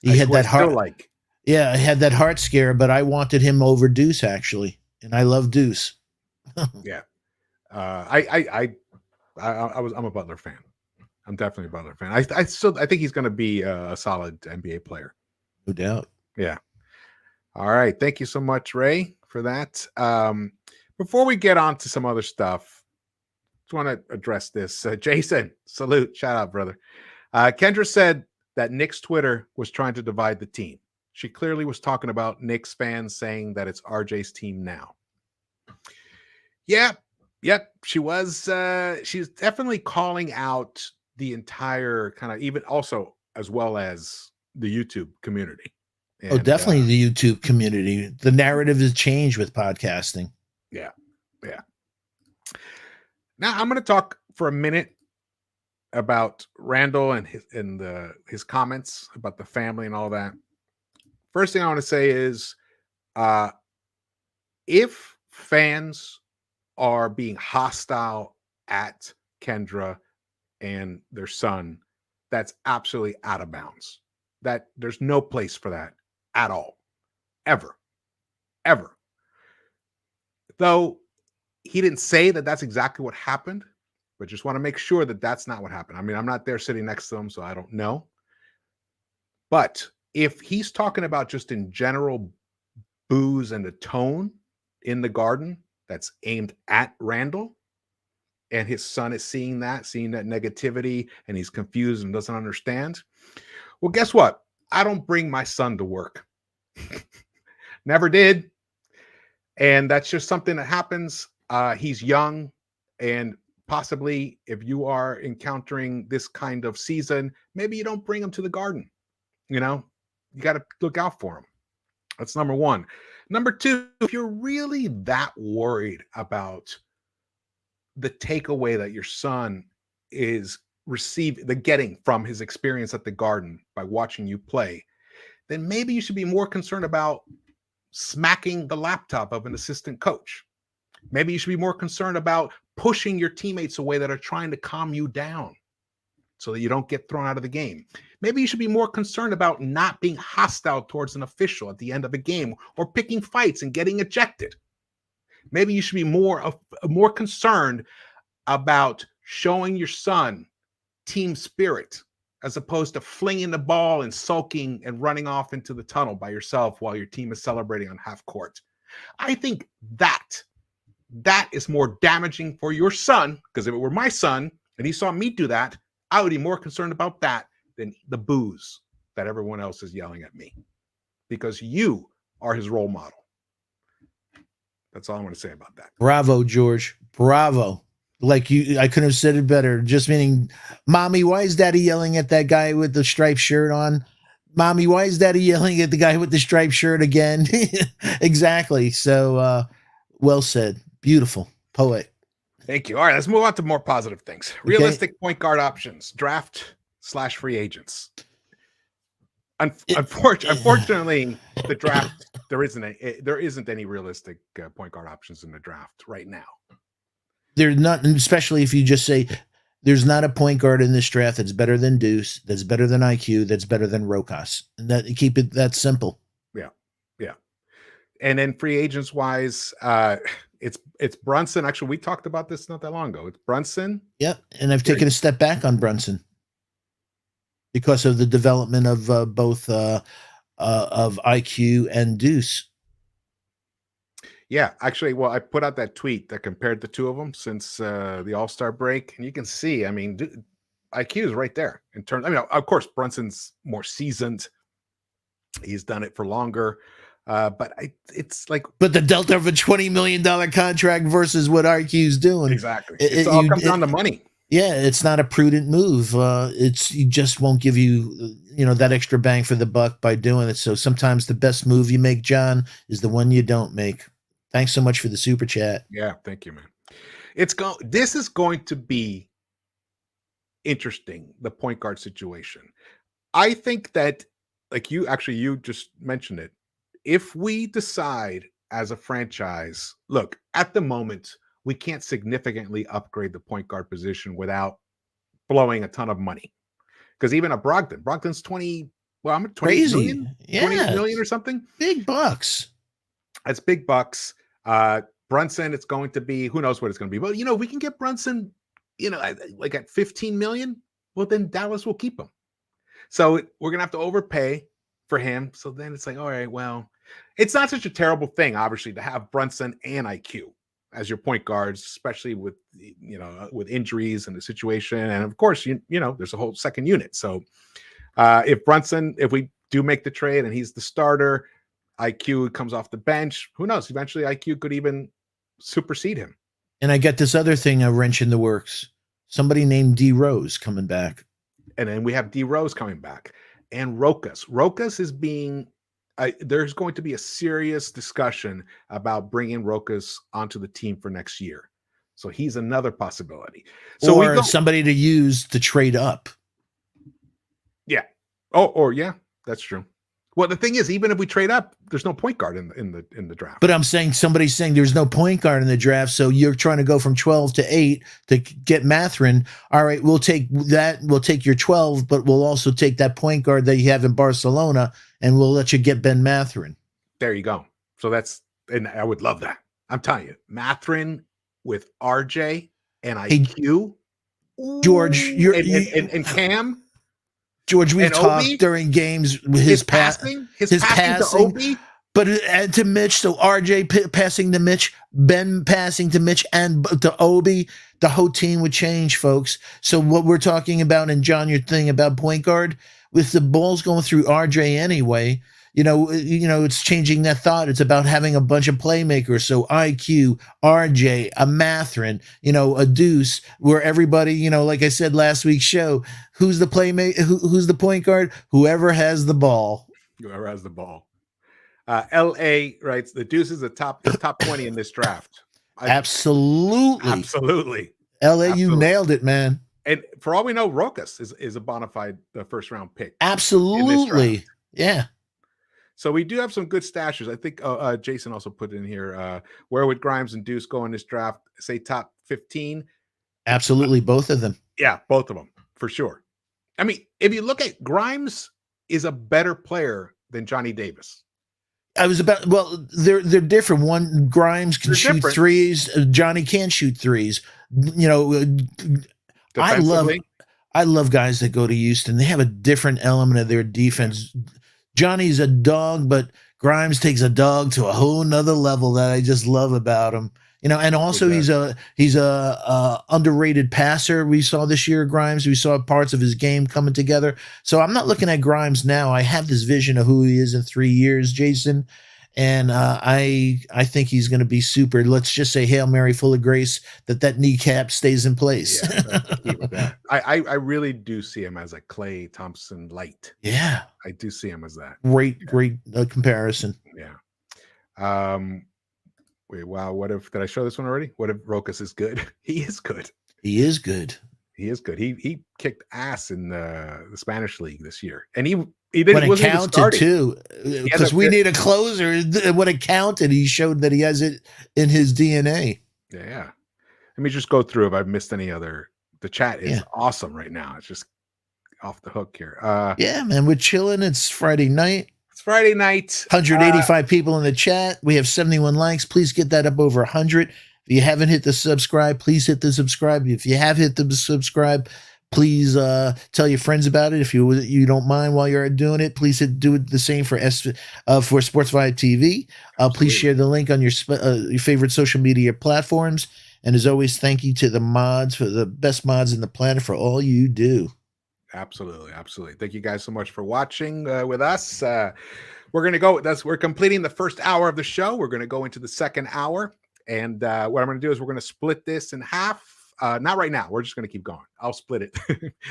He had that heart. Yeah, I had that heart scare, but I wanted him over Deuce actually, and I love Deuce. Yeah, I'm a Butler fan. I'm definitely a Butler fan. I think he's going to be a solid NBA player. No doubt. Yeah. All right. Thank you so much, Ray, for that. Before we get on to some other stuff, just want to address this. Jason, salute. Shout out, brother. Kendra said that Knicks Twitter was trying to divide the team. She clearly was talking about Knicks fans saying that it's RJ's team now. Yeah, Yep, she was. She's definitely calling out the entire kind of, even also as well as the YouTube community. Oh, And definitely the YouTube community. The narrative has changed with podcasting. yeah, yeah. Now I'm going to talk for a minute about Randall and his comments about the family and all that. First thing I want to say is, uh, if fans are being hostile at Kendra and their son, that's absolutely out of bounds. That there's no place for that at all, ever, ever. Though he didn't say that that's exactly what happened, but just want to make sure that that's not what happened. I mean, I'm not there sitting next to him, so I don't know. But if he's talking about just in general booze and the tone in the garden that's aimed at Randall, and his son is seeing that negativity, and he's confused and doesn't understand. Well, guess what? I don't bring my son to work. Never did. And that's just something that happens. He's young, and possibly if you are encountering this kind of season, maybe you don't bring him to the garden. You know, you got to look out for him. That's number one. Number two, if you're really that worried about the takeaway that your son is getting from his experience at the garden by watching you play, then maybe you should be more concerned about smacking the laptop of an assistant coach. Maybe you should be more concerned about pushing your teammates away that are trying to calm you down so that you don't get thrown out of the game. Maybe you should be more concerned about not being hostile towards an official at the end of a game or picking fights and getting ejected. Maybe you should be more concerned about showing your son team spirit as opposed to flinging the ball and sulking and running off into the tunnel by yourself while your team is celebrating on half court. I think that is more damaging for your son, because if it were my son and he saw me do that, I would be more concerned about that than the booze that everyone else is yelling at me, because you are his role model. That's all I'm going to say about that. Bravo, George. Bravo. Like I couldn't have said it better. Just meaning, mommy, why is daddy yelling at that guy with the striped shirt on? Mommy, why is daddy yelling at the guy with the striped shirt again? Exactly. So, well said. Beautiful. Poet. Thank you. All right, let's move on to more positive things. Realistic point guard options, draft/free agents. Unfortunately, the draft, there isn't any realistic point guard options in the draft right now. There's not, especially if you just say there's not a point guard in this draft that's better than Deuce, that's better than IQ, that's better than Rokas. And that, keep it that simple. Yeah. And then free agents wise, it's Brunson. Actually, we talked about this not that long ago. It's Brunson. Yep. And I've taken a step back on Brunson because of the development of both of IQ and Deuce. Yeah, actually, well, I put out that tweet that compared the two of them since the All-Star break, and you can see, I mean, IQ is right there in terms. I mean, of course, Brunson's more seasoned; he's done it for longer. But it's like, but the delta of a $20 million contract versus what IQ's doing, exactly. It all comes down to money. Yeah, it's not a prudent move. You just won't give you that extra bang for the buck by doing it. So sometimes the best move you make, John, is the one you don't make. Thanks so much for the super chat. Yeah, thank you, man. This is going to be interesting, the point guard situation. I think that, like you just mentioned it. If we decide as a franchise, look, at the moment, we can't significantly upgrade the point guard position without blowing a ton of money. Because even a Brogdon's 20, well, I'm at 20 million, yeah. 20 million or something. Big bucks. That's big bucks. Brunson, it's going to be, who knows what it's going to be. But, we can get Brunson, like at 15 million. Well, then Dallas will keep him. So we're going to have to overpay for him. So then it's like, all right, well, it's not such a terrible thing, obviously, to have Brunson and IQ as your point guards, especially with, with injuries and the situation. And of course, there's a whole second unit. So if we do make the trade and he's the starter, IQ comes off the bench, who knows? Eventually IQ could even supersede him And I got this other thing, a wrench in the works. Somebody named D Rose coming back. And then we have D Rose coming back. And Rokas. Rokas is being there's going to be a serious discussion about bringing Rokas onto the team for next year. So he's another possibility. So or somebody to use to trade up. Yeah. Or yeah, that's true. Well, the thing is, even if we trade up, there's no point guard in the draft. But I'm saying somebody's saying there's no point guard in the draft, so you're trying to go from 12 to 8 to get Mathurin. All right, we'll take that. We'll take your 12, but we'll also take that point guard that you have in Barcelona, and we'll let you get Ben Mathurin. There you go. So and I would love that. I'm telling you, Mathurin with RJ and IQ. Hey, George, and Cam. George, we've talked during games his passing to Obi. But to Mitch, so RJ passing to Mitch, Ben passing to Mitch, and to Obi, the whole team would change, folks. So what we're talking about, and John, your thing about point guard, with the balls going through RJ anyway, it's changing that thought. It's about having a bunch of playmakers. So IQ, RJ, a Mathurin, a Deuce, where everybody, like I said last week's show, who's the playmaker? Who's the point guard? Whoever has the ball. Whoever has the ball. LA writes the Deuce is the top 20 in this draft. Absolutely. LA, you nailed it, man. And for all we know, Rokas is a bona fide first round pick. Absolutely. Yeah. So we do have some good stashers. I think Jason also put in here, where would Grimes and Deuce go in this draft? Say top 15? Absolutely, both of them. Yeah, both of them, for sure. I mean, if you look at Grimes is a better player than Johnny Davis. They're different. One, Grimes can shoot threes. Johnny can't shoot threes. I love guys that go to Houston. They have a different element of their defense. Johnny's a dog, but Grimes takes a dog to a whole nother level that I just love about him. And also he's a underrated passer. We saw this year, Grimes. We saw parts of his game coming together. So I'm not looking at Grimes now. I have this vision of who he is in 3 years, Jason. And I think he's going to be super. Let's just say Hail Mary, full of grace, that kneecap stays in place. Yeah, I really do see him as a Klay Thompson light. Yeah. I do see him as that. Great comparison. Yeah. Wait, wow. Did I show this one already? What if Rokas is good? He is good. He is good. He is good. He kicked ass in the Spanish league this year. And he didn't, when it counted too, because we need a closer. When it counted, he showed that he has it in his DNA. Yeah. Let me just go through if I've missed any other. The chat is awesome right now. It's just off the hook here. Yeah, man, we're chilling. It's Friday night. It's Friday night. 185 people in the chat. We have 71 likes. Please get that up over 100. If you haven't hit the subscribe, please hit the subscribe. If you have hit the subscribe, please tell your friends about it. If you don't mind while you're doing it, please do it the same for Sports Vibe TV. Please share the link on your favorite social media platforms. And as always, thank you to the mods, for the best mods in the planet, for all you do. Absolutely. Thank you guys so much for watching with us. We're going to go. We're completing the first hour of the show. We're going to go into the second hour. And what I'm going to do is we're going to split this in half. Not right now. We're just going to keep going. I'll split it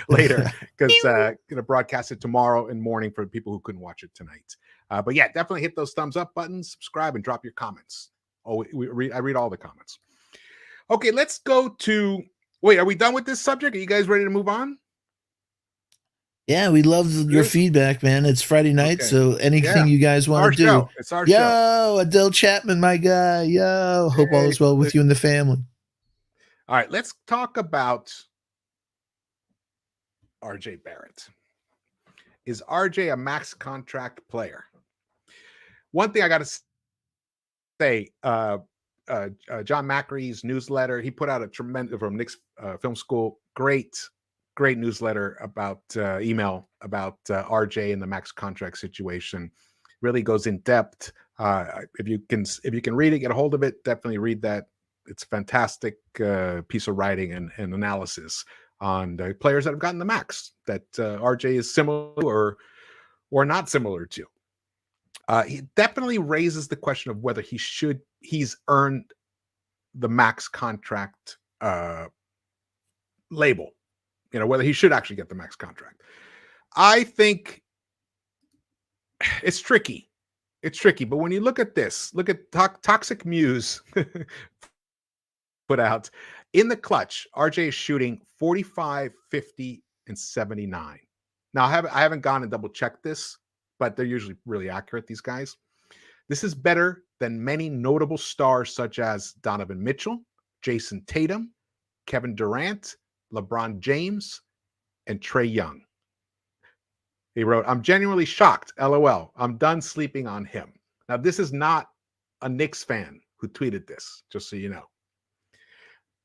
later because going to broadcast it tomorrow and morning for people who couldn't watch it tonight. But yeah, definitely hit those thumbs up buttons, subscribe, and drop your comments. Oh, I read all the comments. Okay, let's go to. Wait, are we done with this subject? Are you guys ready to move on? Yeah, we love your feedback, man. It's Friday night, so anything you guys want to do. It's our show. Adele Chapman, my guy. Hope all is well with you and the family. All right, let's talk about RJ Barrett. Is RJ a max contract player? One thing I got to say, John Macri's newsletter, he put out a tremendous, from Knicks Film School, great newsletter about email about RJ and the max contract situation. Really goes in depth. If you can read it, get a hold of it, definitely read that. It's a fantastic piece of writing and analysis on the players that have gotten the max that RJ is similar or not similar to. He definitely raises the question of whether he's earned the max contract label, whether he should actually get the max contract. I think it's tricky. It's tricky, but when you look at this, look at Toxic Muse put out in the clutch. RJ is shooting 45, 50, and 79. Now I haven't gone and double checked this, but they're usually really accurate, these guys. This is better than many notable stars such as Donovan Mitchell, Jason Tatum, Kevin Durant, LeBron James, and Trae Young. He wrote, "I'm genuinely shocked. LOL. I'm done sleeping on him." Now, this is not a Knicks fan who tweeted this, just so you know.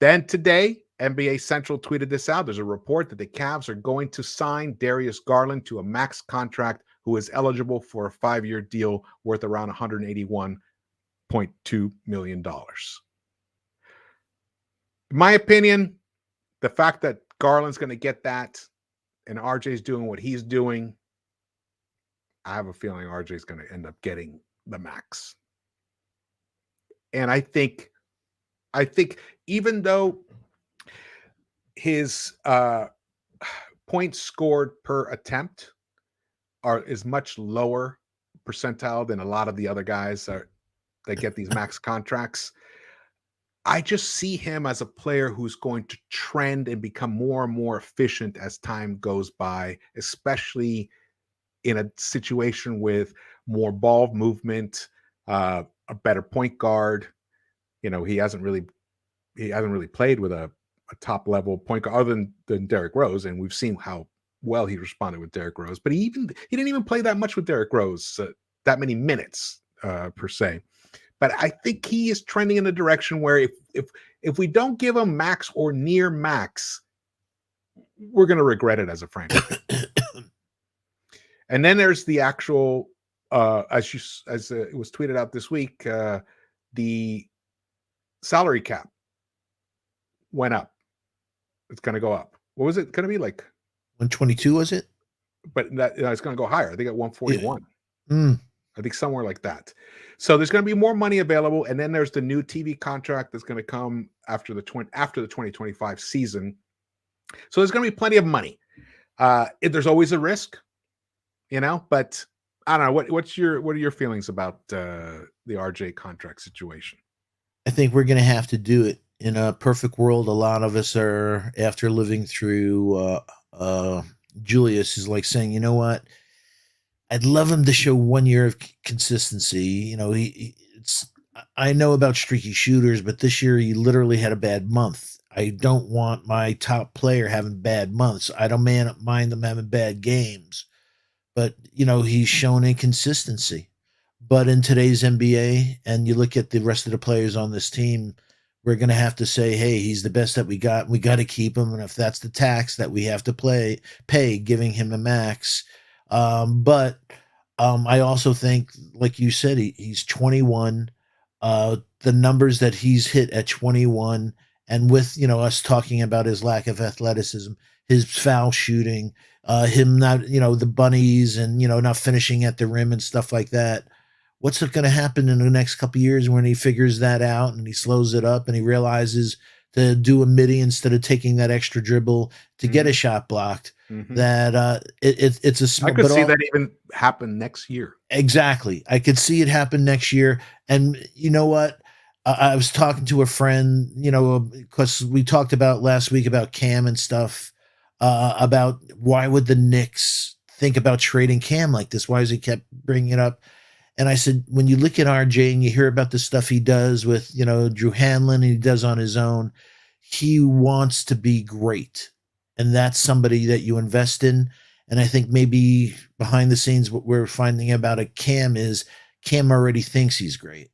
Then today, NBA Central tweeted this out. There's a report that the Cavs are going to sign Darius Garland to a max contract, who is eligible for a 5-year deal worth around $181.2 million. In my opinion, the fact that Garland's going to get that and RJ's doing what he's doing, I have a feeling RJ's going to end up getting the max. And I think even though his points scored per attempt is much lower percentile than a lot of the other guys that get these max contracts, I just see him as a player who's going to trend and become more and more efficient as time goes by, especially in a situation with more ball movement, a better point guard. He hasn't really played with a top level point guard other than Derrick Rose, and we've seen how well he responded with Derrick Rose. But he didn't even play that much with Derrick Rose, that many minutes per se. But I think he is trending in a direction where if we don't give him max or near max, we're going to regret it as a franchise. And then there's the actual, as it was tweeted out this week, the salary cap went up. It's going to go up. What was it going to be, like 122? Was it? But it's going to go higher. I think at 141. Yeah. I think somewhere like that. So there's going to be more money available, and then there's the new TV contract that's going to come after the 2025 season. So there's going to be plenty of money. There's always a risk, But I don't know. What are your feelings about the RJ contract situation? I think we're going to have to do it. In a perfect world, a lot of us are, after living through Julius, is like saying, you know what? I'd love him to show 1 year of consistency. I know about streaky shooters, but this year he literally had a bad month. I don't want my top player having bad months. I don't mind them having bad games, but he's shown inconsistency. But in today's NBA, and you look at the rest of the players on this team, we're going to have to say, hey, he's the best that we got. We got to keep him. And if that's the tax that we have to pay, giving him a max. But I also think, like you said, he's 21. The numbers that he's hit at 21, and with us talking about his lack of athleticism, his foul shooting, him not the bunnies, and not finishing at the rim and stuff like that. What's going to happen in the next couple of years when he figures that out and he slows it up and he realizes to do a midi instead of taking that extra dribble to get a shot blocked? That it's a small. I could see that even happen next year. Exactly. I could see it happen next year. And you know what? I was talking to a friend, because we talked about last week about Cam and stuff, about why would the Knicks think about trading Cam like this? Why does he kept bringing it up? And I said, when you look at RJ and you hear about the stuff he does with, Drew Hanlon, and he does on his own, he wants to be great. And that's somebody that you invest in. And I think maybe behind the scenes, what we're finding about a Cam is Cam already thinks he's great.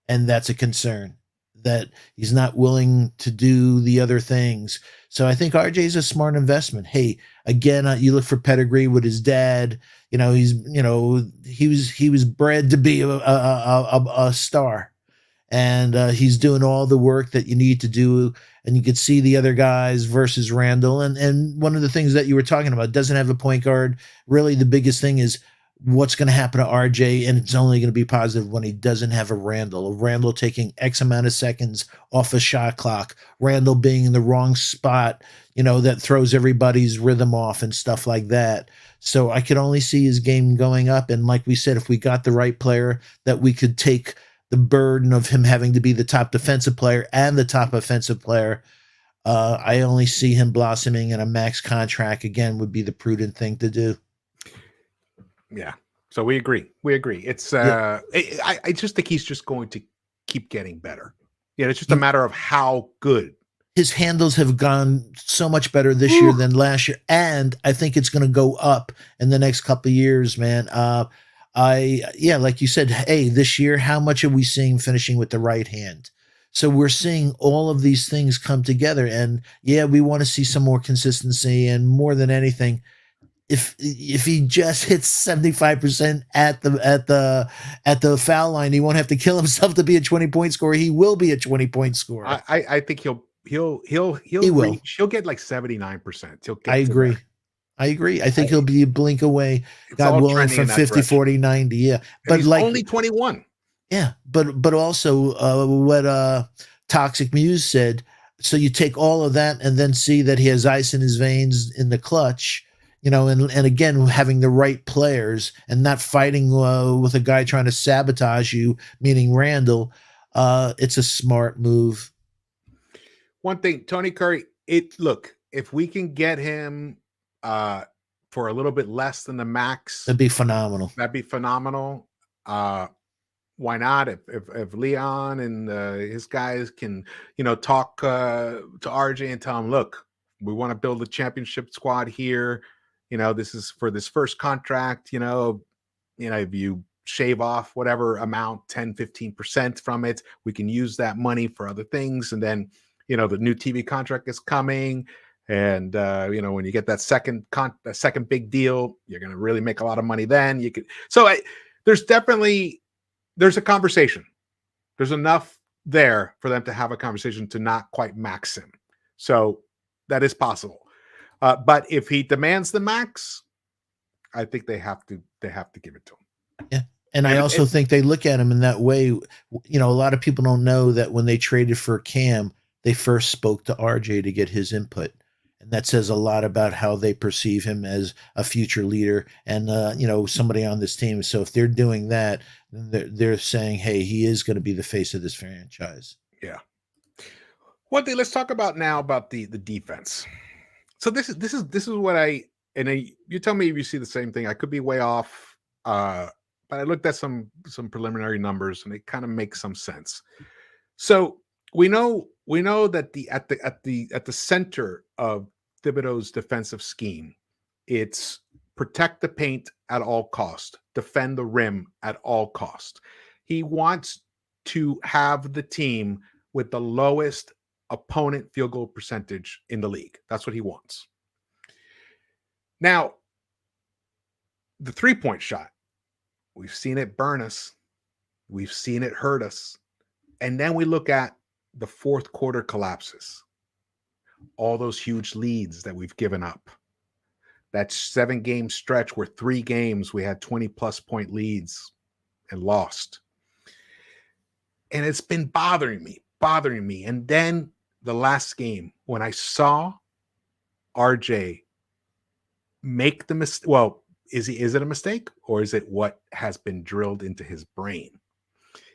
And that's a concern, that he's not willing to do the other things. So I think RJ is a smart investment. Hey, again, you look for pedigree with his dad. He was bred to be a star, and he's doing all the work that you need to do. And you could see the other guys versus Randall. And one of the things that you were talking about, doesn't have a point guard. Really, the biggest thing is, what's going to happen to RJ, and it's only going to be positive when he doesn't have a Randall taking X amount of seconds off a shot clock, Randall being in the wrong spot, that throws everybody's rhythm off and stuff like that. So I could only see his game going up. And like we said, if we got the right player, that we could take the burden of him having to be the top defensive player and the top offensive player. I only see him blossoming, and a max contract again would be the prudent thing to do. Yeah. So we agree. It's I just think he's just going to keep getting better. Yeah, it's just a matter of how good. His handles have gone so much better this year than last year, and I think it's going to go up in the next couple of years, man. Like you said, hey, this year, how much are we seeing finishing with the right hand? So we're seeing all of these things come together, and we want to see some more consistency, and more than anything, if he just hits 75% at the foul line, he won't have to kill himself to be a 20-point scorer. He will be a 20-point scorer. I think he'll get like 79%. I agree. I think he'll be a blink away, God willing, from 50, 40, 90. Yeah. But he's like only 21. Yeah. But also what Toxic Muse said. So you take all of that and then see that he has ice in his veins in the clutch, and again, having the right players and not fighting with a guy trying to sabotage you, meaning Randall. It's a smart move. One thing, Tony Curry, if we can get him for a little bit less than the max, that'd be phenomenal. Why not? If Leon and his guys can, talk to RJ and tell him, look, we want to build a championship squad here. This is for this first contract, if you shave off whatever amount, 10, 15% from it, we can use that money for other things. And then, the new TV contract is coming. And, when you get that second big deal, you're going to really make a lot of money then. There's a conversation. There's enough there for them to have a conversation to not quite max him. So that is possible. But if he demands the max, I think they have to give it to him. Yeah. And I also think they look at him in that way. A lot of people don't know that when they traded for Cam, they first spoke to RJ to get his input. And that says a lot about how they perceive him as a future leader and, somebody on this team. So if they're doing that, they're saying, hey, he is going to be the face of this franchise. Yeah. One thing, let's talk about the defense. So this is what you tell me if you see the same thing. I could be way off, but I looked at some preliminary numbers and it kind of makes some sense. So we know that at the center of Thibodeau's defensive scheme, it's protect the paint at all cost, defend the rim at all cost. He wants to have the team with the lowest opponent field goal percentage in the league. That's what he wants. Now, the 3-point shot, we've seen it burn us. We've seen it hurt us. And then we look at the fourth quarter collapses. All those huge leads that we've given up. That 7-game stretch where 3 games we had 20-plus point leads and lost. And it's been bothering me. And then the last game, when I saw RJ make the mistake, well, is it a mistake or is it what has been drilled into his brain?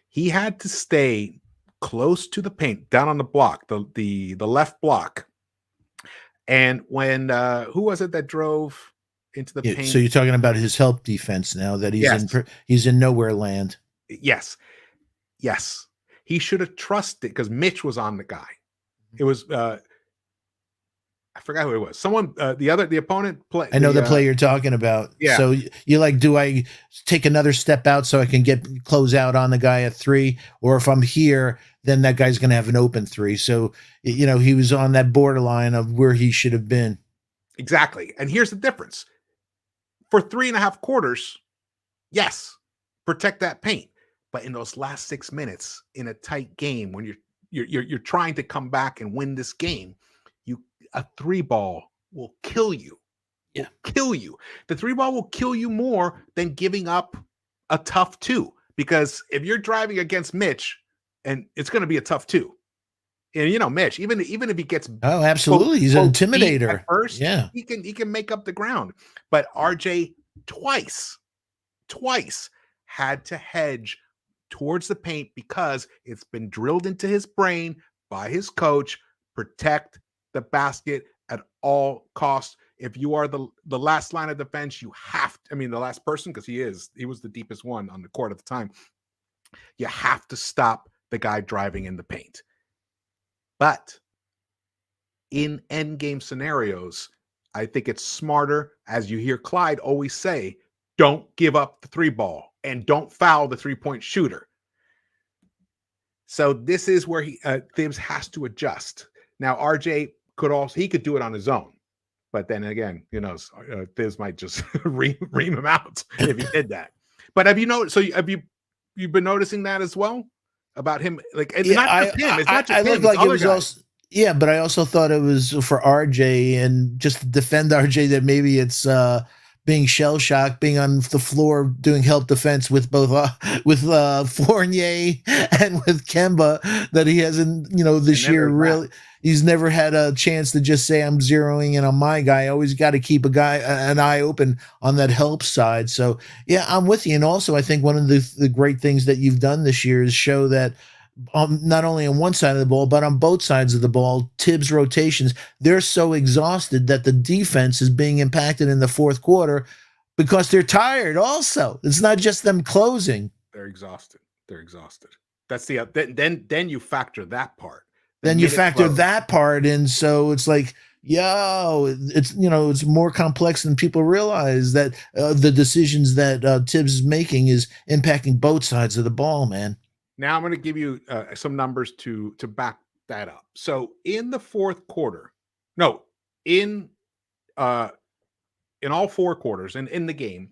He had to stay close to the paint, down on the block, the left block. And when who was it that drove into the paint? So you're talking about his help defense now that he's in nowhere land. Yes. He should have trusted because Mitch was on the guy. It was I forgot who it was. Someone the opponent play. I know the play you're talking about. Yeah. So you're like, do I take another step out so I can close out on the guy at 3? Or if I'm here, then that guy's going to have an open 3. So, he was on that borderline of where he should have been. Exactly. And here's the difference. For 3.5 quarters, yes, protect that paint. But in those last 6 minutes in a tight game, when you're trying to come back and win this game, a 3 ball will kill you. Yeah. will kill you. The 3-ball will kill you more than giving up a tough 2. Because if you're driving against Mitch, and it's going to be a tough 2. And Mitch, even if he gets Oh, absolutely. He's an beat intimidator. at first, Yeah. he can make up the ground. But RJ twice had to hedge towards the paint because it's been drilled into his brain by his coach, protect the basket at all costs. If you are the last line of defense, you have to, the last person, because he was the deepest one on the court at the time. You have to stop the guy driving in the paint. But in end game scenarios, I think it's smarter, as you hear Clyde always say, don't give up the 3-ball and don't foul the 3-point shooter. So this is where Thibs has to adjust. Now, RJ could do it on his own. But then again, Thibs might just ream him out if he did that. But have you you've been noticing that as well about him? Like, it's not just him. It's not just him. Like it was also, yeah, but I also thought it was for RJ, and just to defend RJ, that maybe it's being shell shocked, being on the floor doing help defense with both Fournier and with Kemba, that he hasn't, this year really. He's never had a chance to just say, I'm zeroing in on my guy. Always got to keep an eye open on that help side. So, yeah, I'm with you. And also, I think one of the great things that you've done this year is show that not only on one side of the ball, but on both sides of the ball, Tibbs rotations, they're so exhausted that the defense is being impacted in the fourth quarter because they're tired also. It's not just them closing. They're exhausted. That's then you factor that part. Then you factor that part in. So it's like, it's more complex than people realize, that the decisions that Tibbs is making is impacting both sides of the ball, man. Now I'm going to give you some numbers to back that up. So in the fourth quarter, in all 4 quarters and in the game,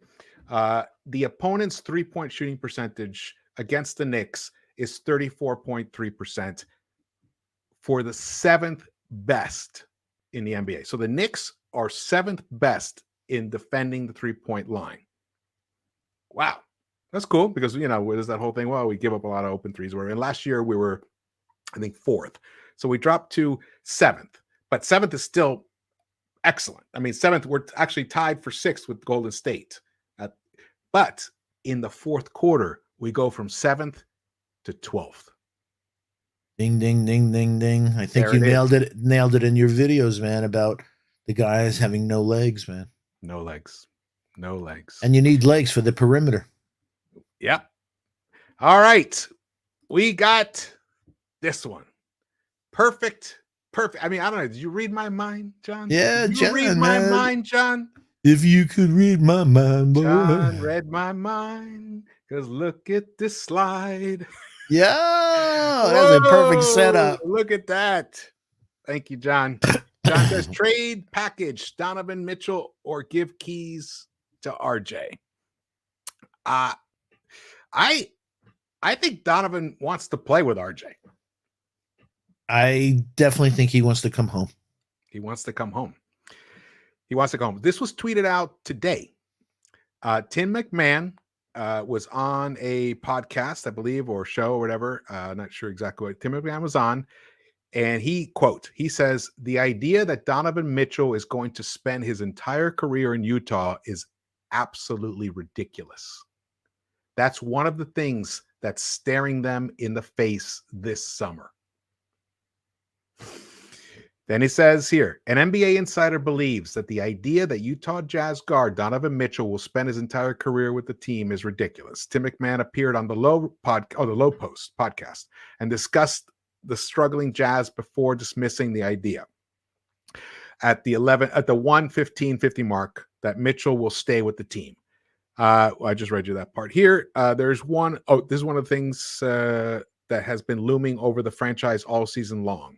the opponent's 3-point shooting percentage against the Knicks is 34.3%. for the 7th best in the NBA. So the Knicks are 7th best in defending the 3-point line. Wow. That's cool, because, there's that whole thing, well, we give up a lot of open threes. And last year we were, I think, 4th. So we dropped to 7th. But 7th is still excellent. 7th, we're actually tied for 6th with Golden State. But in the fourth quarter, we go from 7th to 12th. Ding, ding, ding, ding, ding. I think you nailed it in your videos, man, about the guys having no legs, man. No legs. And you need legs for the perimeter. Yep. All right. We got this one. Perfect. I don't know. Did you read my mind, John? Yeah, Did you read my mind, John? If you could read my mind, boy. John read my mind, because look at this slide. Yeah, that's a perfect setup. Look at that. Thank you, John. John says, trade package Donovan Mitchell or give keys to RJ. I think Donovan wants to play with RJ. I definitely think he wants to come home. He wants to come home. This was tweeted out today. Tim McMahon was on a podcast, I believe, or show or whatever. Not sure exactly what Tim McMahon was on. And he says, the idea that Donovan Mitchell is going to spend his entire career in Utah is absolutely ridiculous. That's one of the things that's staring them in the face this summer. Then he says here, an NBA insider believes that the idea that Utah Jazz guard Donovan Mitchell will spend his entire career with the team is ridiculous. Tim McMahon appeared on the Low Post podcast and discussed the struggling Jazz before dismissing the idea at the 1:15:50 mark that Mitchell will stay with the team. I just read you that part here. This is one of the things that has been looming over the franchise all season long.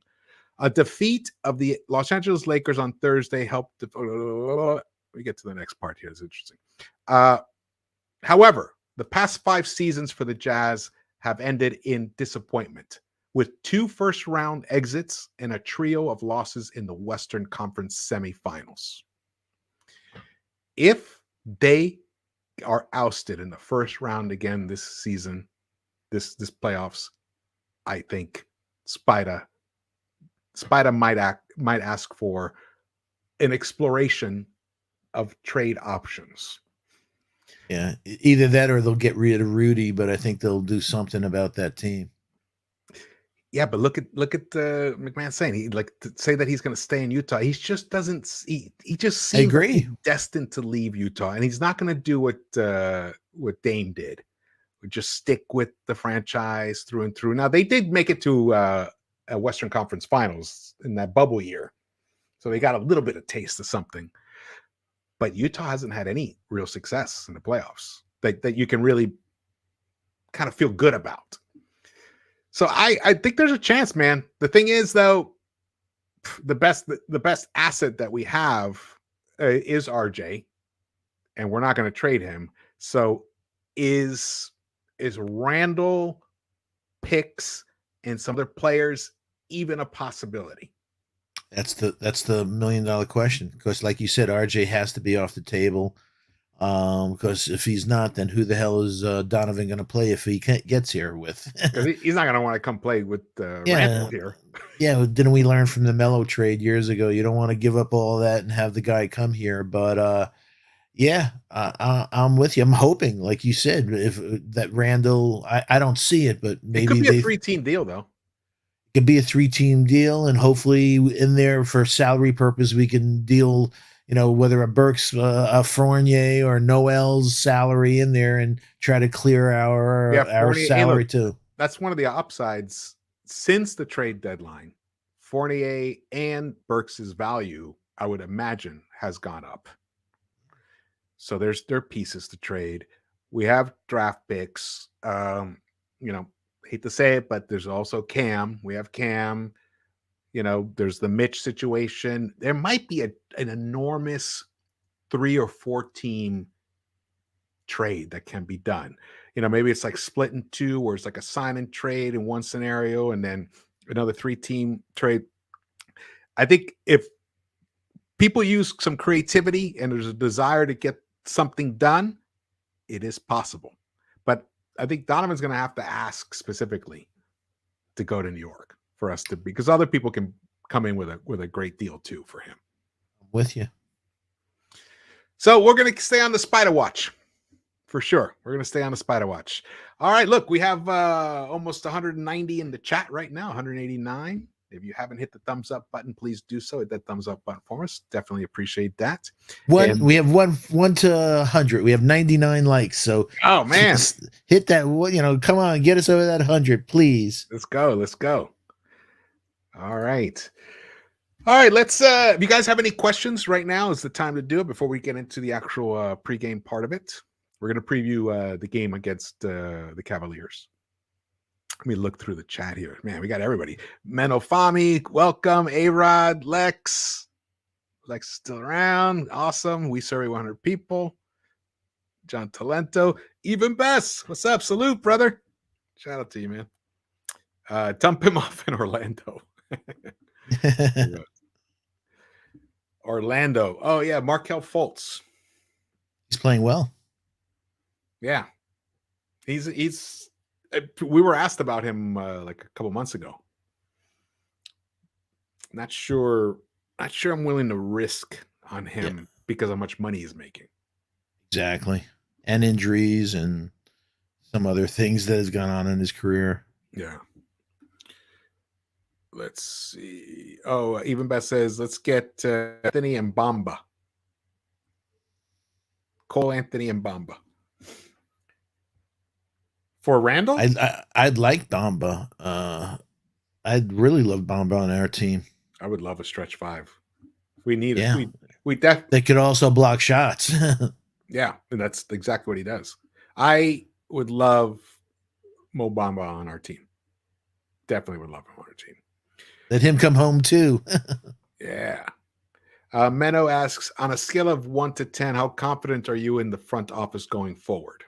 A defeat of the Los Angeles Lakers on Thursday helped. We get to the next part here. It's interesting. However, the past 5 seasons for the Jazz have ended in disappointment, with 2 first-round exits and a trio of losses in the Western Conference semifinals. If they are ousted in the first round again this season, this playoffs, I think Spida might ask for an exploration of trade options. Yeah, either that or they'll get rid of Rudy, but I think they'll do something about that team. Yeah, but look at McMahon saying he like to say that he's going to stay in Utah. He just doesn't. He just seems like he's destined to leave Utah, and he's not going to do what Dame did, just stick with the franchise through and through. Now they did make it to a Western Conference Finals in that bubble year, so they got a little bit of taste of something. But Utah hasn't had any real success in the playoffs that you can really kind of feel good about. So I think there's a chance, man. The thing is, though, the best asset that we have is RJ, and we're not going to trade him. So is Randall, picks, and some other players even a possibility? That's the $1 million question, because, like you said, RJ has to be off the table. Because if he's not, then who the hell is Donovan going to play if he gets here with? Because he's not going to want to come play with Randall here. Yeah, didn't we learn from the Melo trade years ago? You don't want to give up all that and have the guy come here. But yeah, I'm with you. I'm hoping, like you said, if that Randall, I don't see it, but maybe it could be a 3-team deal, though. It could be a 3-team deal, and hopefully in there for salary purpose, we can deal. Whether a Burks, a Fournier, or Noel's salary in there, and try to clear our salary too. That's one of the upsides since the trade deadline. Fournier and Burks's value, I would imagine, has gone up. So there are pieces to trade. We have draft picks. Hate to say it, but there's also Cam. We have Cam. There's the Mitch situation. There might be an enormous 3 or 4 team trade that can be done. Maybe it's like split in 2, or it's like a sign and trade in one scenario, and then another 3-team trade. I think if people use some creativity and there's a desire to get something done, it is possible. But I think Donovan's going to have to ask specifically to go to New York for us to, because other people can come in with a great deal too for him. I'm with you. So we're going to stay on the Spider Watch for sure. We're going to stay on the Spider Watch. All right, look, we have almost 190 in the chat right now, 189. If you haven't hit the thumbs up button, please do so. Hit that thumbs up button for us. Definitely appreciate that. We have one to 100. We have 99 likes. So oh man, hit that. Come on, get us over that 100, please. Let's go. All right. Let's if you guys have any questions right now is the time to do it before we get into the actual pregame part of it. We're going to preview the game against the Cavaliers. Let me look through the chat here. Man, we got everybody. Menofami, welcome. A-Rod, Lex. Lex is still around. Awesome. We survey 100 people. John Talento. Even Bess. What's up? Salute, brother. Shout out to you, man. Dump him off in Orlando. Orlando. Oh, yeah. Markelle Fultz. He's playing well. Yeah. He's we were asked about him like a couple months ago. Not sure I'm willing to risk on him because of how much money he's making. Exactly. And injuries and some other things that has gone on in his career. Yeah. Let's see. Oh, Even Best says, let's get Anthony Mbamba. Cole Anthony Mbamba. For Randall? I'd like Bamba. I'd really love Bamba on our team. I would love a stretch 5. We need it. We definitely. They could also block shots. Yeah, and that's exactly what he does. I would love Mo Bamba on our team. Definitely would love him on our team. Let him come home too. Yeah. Menno asks, on a scale of 1 to 10, how confident are you in the front office going forward?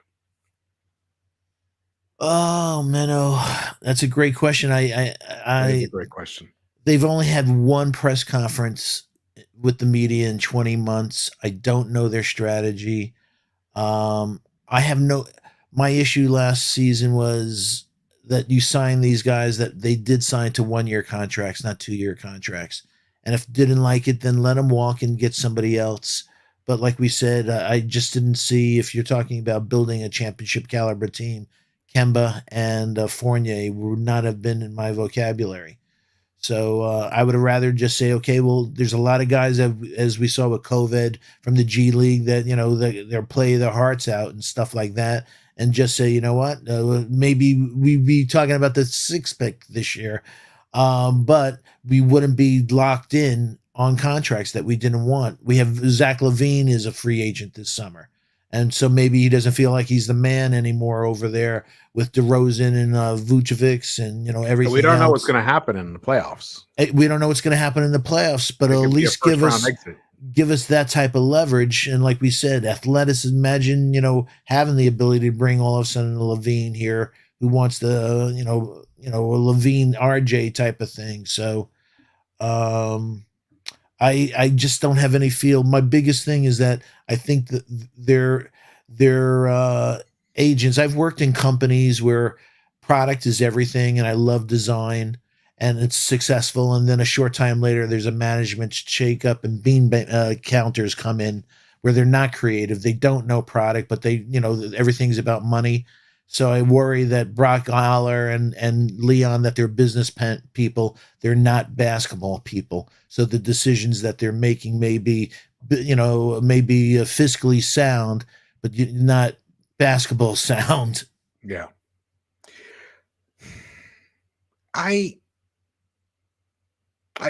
Oh, Menno, that's a great question. That is a great question. They've only had one press conference with the media in 20 months. I don't know their strategy. I have no. My issue last season was that you signed these guys that they did sign to 1 year contracts, not 2 year contracts. And if didn't like it, then let them walk and get somebody else. But like we said, I just didn't see, if you're talking about building a championship caliber team, Kemba and Fournier would not have been in my vocabulary. So I would have rather just say, okay, well, there's a lot of guys that, as we saw with COVID from the G League, that they'll play their hearts out and stuff like that, and just say, you know what, maybe we'd be talking about the sixth pick this year, but we wouldn't be locked in on contracts that we didn't want. We have Zach LaVine is a free agent this summer. And so maybe he doesn't feel like he's the man anymore over there with DeRozan and Vucevic and And we everything don't know what's else. going to happen in the playoffs. We don't know what's going to happen in the playoffs, but It at could be a least give first-round us exit. that type of leverage. And like we said, athleticism. Imagine having the ability to bring all of a sudden a Levine here who wants the a Levine RJ type of thing. So I just don't have any feel. My biggest thing is that I think that their agents. I've worked in companies where product is everything, and I love design, and it's successful. And then a short time later, there's a management shakeup, and bean counters come in where they're not creative. They don't know product, but they everything's about money. So I worry that Brock Aller and Leon, that they're business people, they're not basketball people. So the decisions that they're making may be, fiscally sound, but not basketball sound. Yeah. I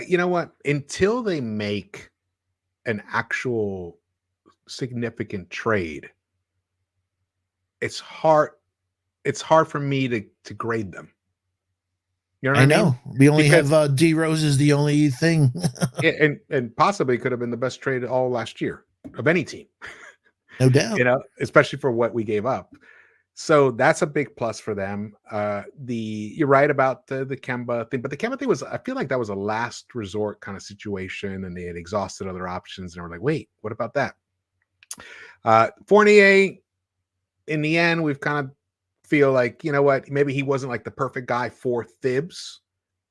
you know what? Until they make an actual significant trade, it's hard for me to grade them. You know what I know. mean? We only Because, have D Rose is the only thing. yeah, and possibly could have been the best trade all last year of any team, No doubt. especially for what we gave up. So that's a big plus for them. You're right about the Kemba thing, but the Kemba thing I feel like that was a last resort kind of situation, and they had exhausted other options, and they were like, wait, what about that? Fournier, in the end, we've kind of feel like, you know what, maybe he wasn't like the perfect guy for Thibs,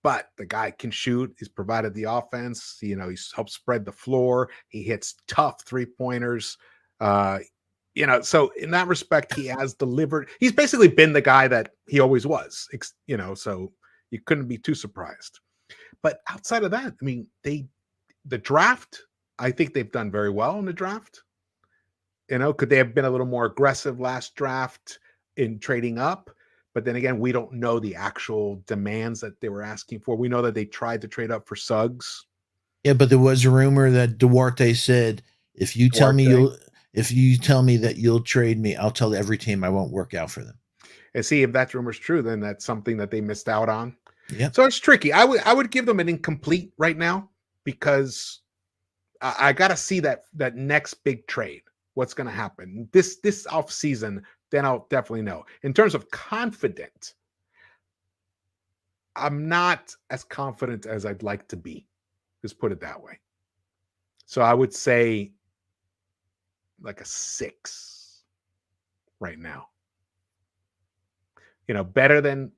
but the guy can shoot. He's provided the offense. He's helped spread the floor. He hits tough 3-pointers. So in that respect, he has delivered. He's basically been the guy that he always was, so you couldn't be too surprised. But outside of that, I mean, the draft, I think they've done very well in the draft. Could they have been a little more aggressive last draft in trading up? But then again, we don't know the actual demands that they were asking for. We know that they tried to trade up for Suggs. Yeah, but there was a rumor that Duarte said, if you tell me that you'll trade me, I'll tell every team I won't work out for them. And see, if that rumor's true, then that's something that they missed out on. Yeah. So it's tricky. I would give them an incomplete right now, because I got to see that next big trade. What's going to happen this off season? Then I'll definitely know. In terms of confident, I'm not as confident as I'd like to be. Just put it that way. So I would say like a 6 right now. Better than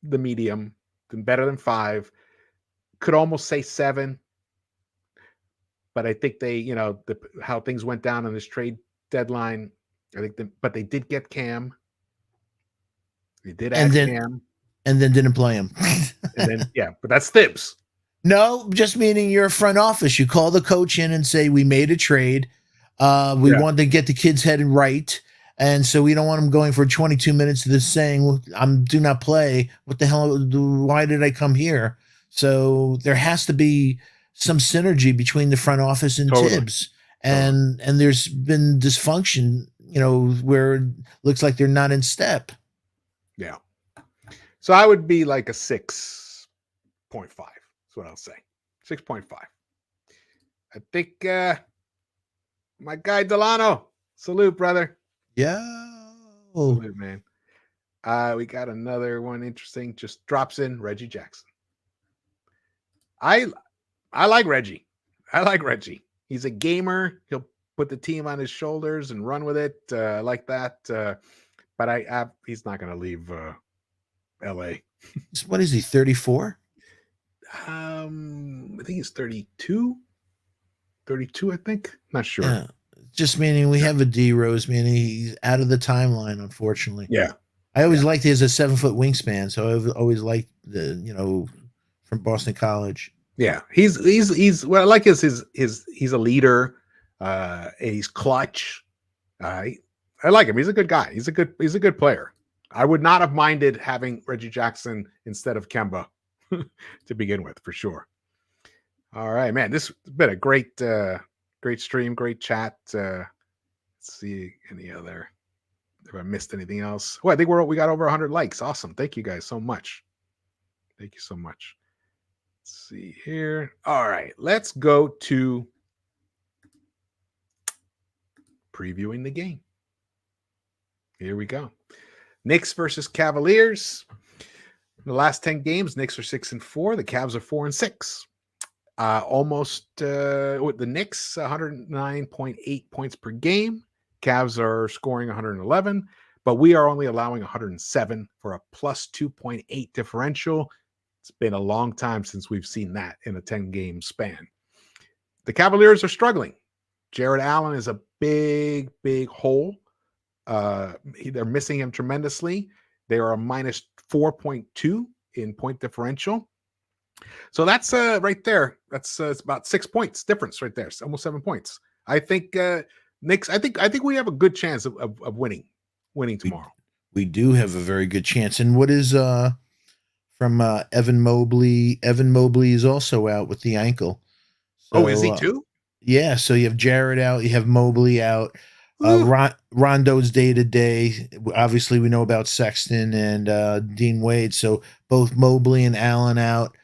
the medium, better than 5. Could almost say 7. But I think they, how things went down on this trade deadline, I think but they did get Cam. They did add Cam. And then didn't play him. And then, yeah, but that's Thibs. No, just meaning you're a front office. You call the coach in and say, we made a trade. We want to get the kid's head right. And so we don't want him going for 22 minutes of this saying, well, do not play. What the hell? Why did I come here? So there has to be some synergy between the front office and Tibbs. And there's been dysfunction, where it looks like they're not in step. Yeah. So I would be like a 6.5. That's what I'll say. 6.5. I think my guy Delano. Salute, brother. Yeah. Salute, man. We got another one interesting. Just drops in Reggie Jackson. I like Reggie. I like Reggie. He's a gamer. He'll put the team on his shoulders and run with it. I like that. But he's not going to leave L.A. What is he, 34? I think he's 32. 32, I think. Not sure. Yeah. Just meaning we have a D Rose, meaning he's out of the timeline, unfortunately. Yeah. I always liked he has a 7-foot wingspan, so I've always liked from Boston College. Yeah, he's what I like is his he's a leader. And he's clutch. I like him. He's a good guy. He's a good player. I would not have minded having Reggie Jackson instead of Kemba to begin with, for sure. All right, man. This has been a great stream, great chat. Let's see any other. If I missed anything else. Well, I think we got over 100 likes. Awesome. Thank you guys so much. Thank you so much. Let's see here. All right, let's go to previewing the game. Here we go. Knicks versus Cavaliers. In the last 10 games, Knicks are 6-4. The Cavs are 4-6. With the Knicks, 109.8 points per game. Cavs are scoring 111, but we are only allowing 107 for a plus 2.8 differential. It's been a long time since we've seen that in a 10-game span. The Cavaliers are struggling. Jared Allen is a big, big hole. They're missing him tremendously. They are a minus 4.2 in point differential. So that's right there. That's it's about 6 points difference right there. It's almost 7 points. I think Knicks. I think we have a good chance of winning tomorrow. We do have a very good chance. And what is from Evan Mobley? Evan Mobley is also out with the ankle. So, is he too? Yeah. So you have Jarrett out. You have Mobley out. Rondo's day to day. Obviously, we know about Sexton and Dean Wade. So both Mobley and Allen out.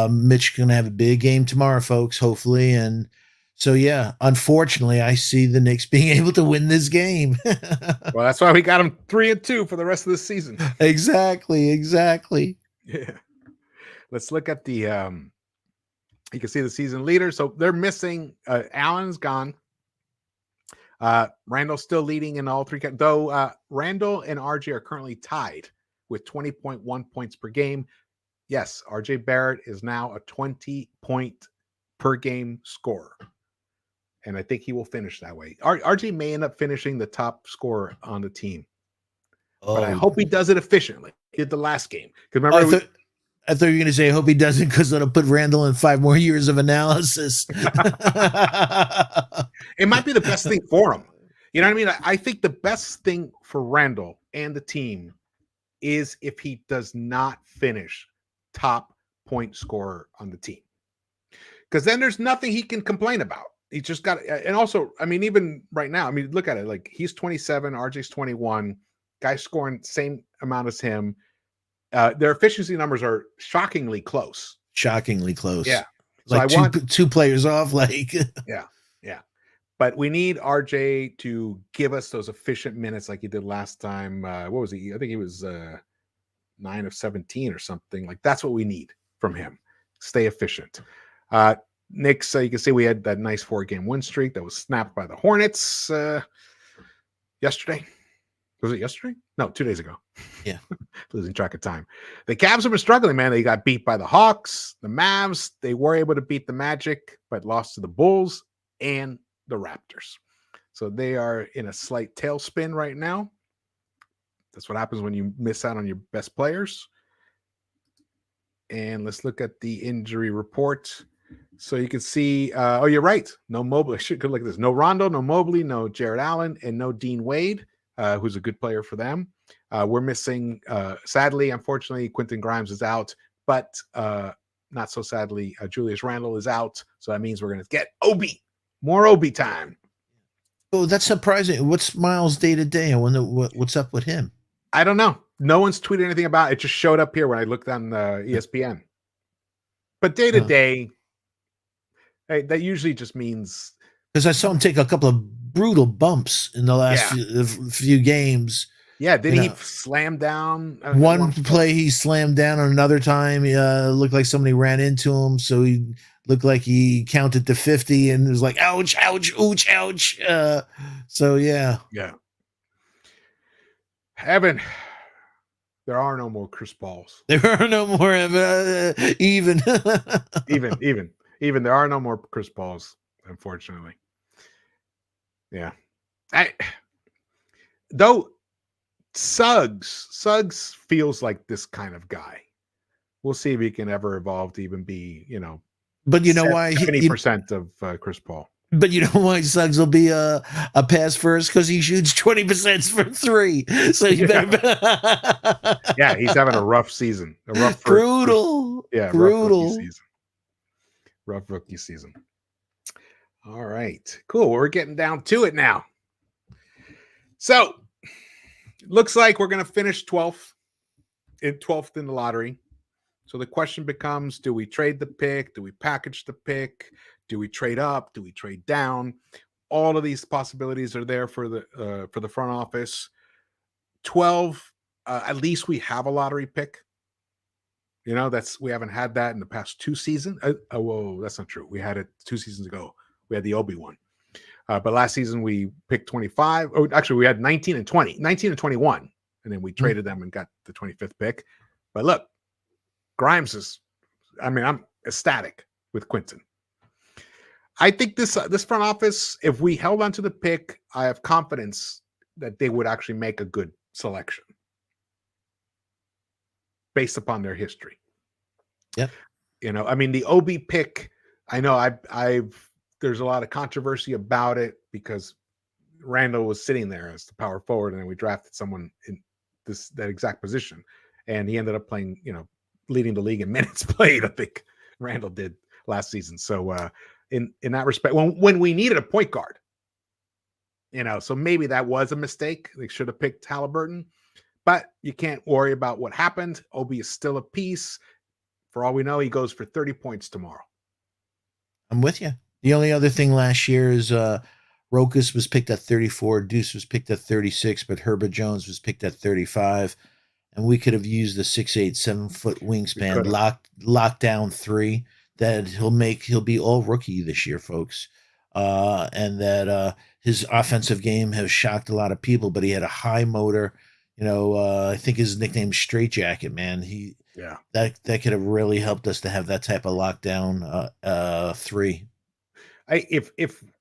Mitch going to have a big game tomorrow, folks, hopefully. And so, yeah, unfortunately, I see the Knicks being able to win this game. Well, that's why we got them 3-2 for the rest of the season. Exactly. Yeah. Let's look at the you can see the season leader. So they're missing Allen's gone. Randall's still leading in all three, though Randall and RJ are currently tied with 20.1 points per game. Yes, RJ Barrett is now a 20-point per game scorer. And I think he will finish that way. RJ may end up finishing the top scorer on the team. But I hope he does it efficiently. He did the last game. Because remember, I thought you were going to say, I hope he doesn't, because it'll put Randall in 5 more years of analysis. It might be the best thing for him. You know what I mean? I think the best thing for Randall and the team is if he does not finish top point scorer on the team. Because then there's nothing he can complain about. He just got, and also, I mean, even right now, I mean, look at it. Like, he's 27, RJ's 21. Guys scoring same amount as him. Their efficiency numbers are shockingly close. Yeah. So like I want two players off. Like, yeah. But we need RJ to give us those efficient minutes like he did last time. What was he? I think he was 9 of 17 or something. Like, that's what we need from him. Stay efficient. Knicks, you can see we had that nice 4-game win streak that was snapped by the Hornets yesterday. Was it yesterday? No, 2 days ago. Yeah. Losing track of time. The Cavs have been struggling, man. They got beat by the Hawks, the Mavs. They were able to beat the Magic, but lost to the Bulls and the Raptors. So they are in a slight tailspin right now. That's what happens when you miss out on your best players. And let's look at the injury report. So you can see, you're right. No Mobley. I should go look at this. No Rondo, no Mobley, no Jared Allen, and no Dean Wade, who's a good player for them. We're missing, sadly, unfortunately, Quentin Grimes is out, but not so sadly, Julius Randle is out. So that means we're going to get Obi. More Obi time. Oh, that's surprising. What's Miles day to day? I wonder what's up with him. I don't know. No one's tweeted anything about it. It just showed up here when I looked on ESPN. But day to day, that usually just means, because I saw him take a couple of brutal bumps in the last few games. Yeah, did he slam down? One play he slammed down, on another time he looked like somebody ran into him, so he looked like he counted to 50 and was like, ouch, ouch, ouch, ouch. So yeah. Yeah. Evan, there are no more Chris Pauls. There are no more even. even there are no more Chris Pauls, unfortunately. Yeah. Though Suggs feels like this kind of guy. We'll see if he can ever evolve to even be, but you know why 70% of Chris Paul. But you know why Suggs will be a pass first? Because he shoots 20% from three. So you better. Yeah, he's having a rough season. A rough brutal. Brutal. Rough rookie season. All right, cool. We're getting down to it now. So looks like we're going to finish 12th in the lottery. So the question becomes, do we trade the pick? Do we package the pick? Do we trade up? Do we trade down? All of these possibilities are there for the front office. 12, at least we have a lottery pick. We haven't had that in the past 2 seasons. Whoa, that's not true. We had it 2 seasons ago. We had the Obi one. But last season we picked 25. Oh, actually, we had 19 and 20, 19 and 21. And then we traded them and got the 25th pick. But look, Grimes I'm ecstatic with Quinton. I think this front office, if we held onto the pick, I have confidence that they would actually make a good selection based upon their history. Yep. The Obi pick, I know there's a lot of controversy about it because Randall was sitting there as the power forward, and then we drafted someone in that exact position, and he ended up playing, leading the league in minutes played. I think Randall did last season. So in that respect, when we needed a point guard, so maybe that was a mistake. They should have picked Halliburton, but you can't worry about what happened. Obi is still a piece. For all we know, he goes for 30 points tomorrow. I'm with you. The only other thing last year is Rokas was picked at 34, Deuce was picked at 36, but Herbert Jones was picked at 35. And we could have used the 6'8", 7-foot wingspan, locked down 3 that he'll be all rookie this year, folks. And that his offensive game has shocked a lot of people, but he had a high motor. I think his nickname's Straight Jacket, man. That could have really helped us to have that type of lockdown 3. The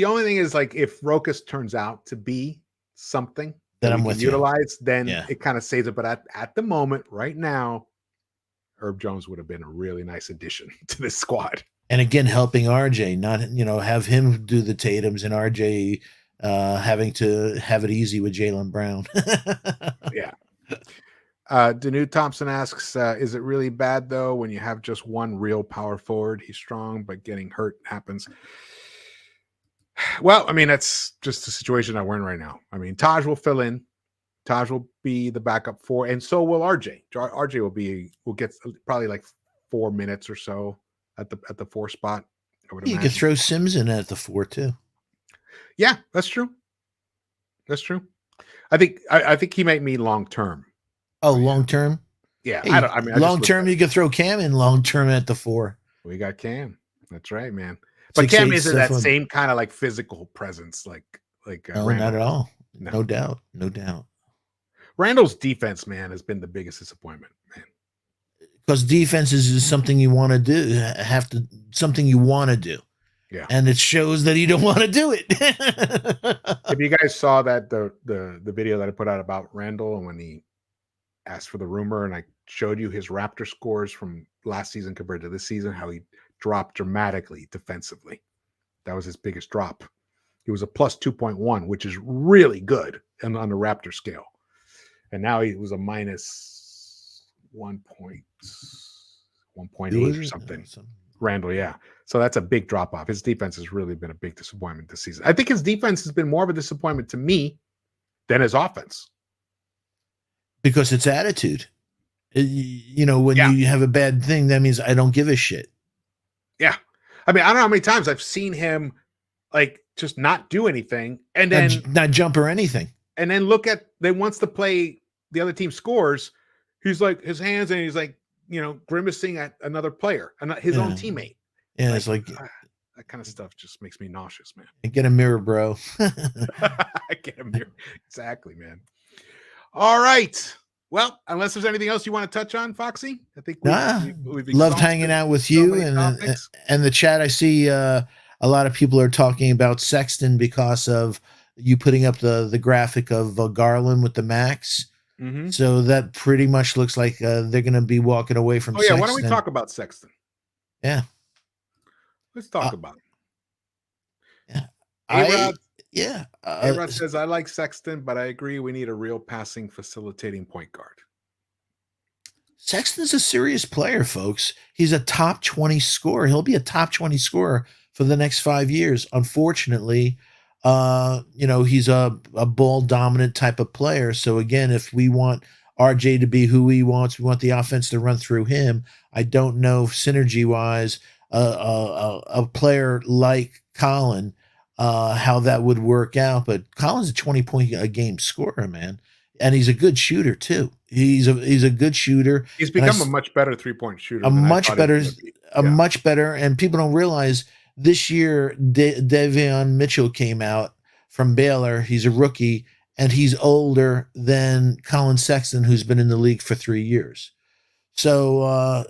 only thing is, like, if Rokas turns out to be something that I'm with utilize, then it kind of saves it. But at the moment, right now, Herb Jones would have been a really nice addition to this squad. And again, helping RJ, not have him do the Tatums and RJ having to have it easy with Jaylen Brown. Yeah. Danu Thompson asks, is it really bad though when you have just one real power forward? He's strong, but getting hurt happens. Well, that's just the situation that we're in right now. Taj will fill in. Taj will be the backup 4, and so will RJ. RJ will get probably like 4 minutes or so at the 4 spot. You could throw Sims in at the 4 too. Yeah, that's true. That's true. I think he might mean long term. Oh, long term. Yeah, hey, long term. You could throw Cam in long term at the 4. We got Cam. That's right, man. But Cam isn't that same kind of like physical presence, like no, not at all. No doubt. Randall's defense, man, has been the biggest disappointment, man. Because defense is something you want to do. Something you want to do. Yeah, and it shows that you don't want to do it. If you guys saw that the video that I put out about Randall and when he asked for the rumor, and I showed you his Raptor scores from last season compared to this season, how he dropped dramatically defensively. That was his biggest drop. He was a plus 2.1, which is really good on the Raptor scale. And now he was a minus 1.8 or something. Randall, yeah. So that's a big drop off. His defense has really been a big disappointment this season. I think his defense has been more of a disappointment to me than his offense. Because it's attitude. When you have a bad thing, that means I don't give a shit. Yeah. I don't know how many times I've seen him like just not do anything and then not jump or anything. And then once the other team scores, he's like his hands and he's like grimacing at another player, his own teammate. Yeah, it's like that kind of stuff just makes me nauseous, man. get a mirror, bro. Get a mirror. Exactly, man. All right. Well, unless there's anything else you want to touch on, Foxy, I think we've loved hanging out with you and the chat. I see a lot of people are talking about Sexton because of you putting up the graphic of Garland with the max. Mm-hmm. So that pretty much looks like they're going to be walking away from. Sexton. Why don't we talk about Sexton? Yeah, let's talk about it. Yeah, A-Rod says, I like Sexton, but I agree we need a real passing facilitating point guard. Sexton's a serious player, folks. He's a top 20 scorer. He'll be a top 20 scorer for the next 5 years. Unfortunately, he's a ball dominant type of player. So again, if we want RJ to be who he wants, we want the offense to run through him. I don't know synergy wise, a player like Colin, how that would work out. But Colin's a 20-point a game scorer, man. And he's a good shooter too. He's a good shooter. He's become a much better 3-point shooter. Much better. And people don't realize this year Davion Mitchell came out from Baylor. He's a rookie, and he's older than Colin Sexton, who's been in the league for 3 years. So and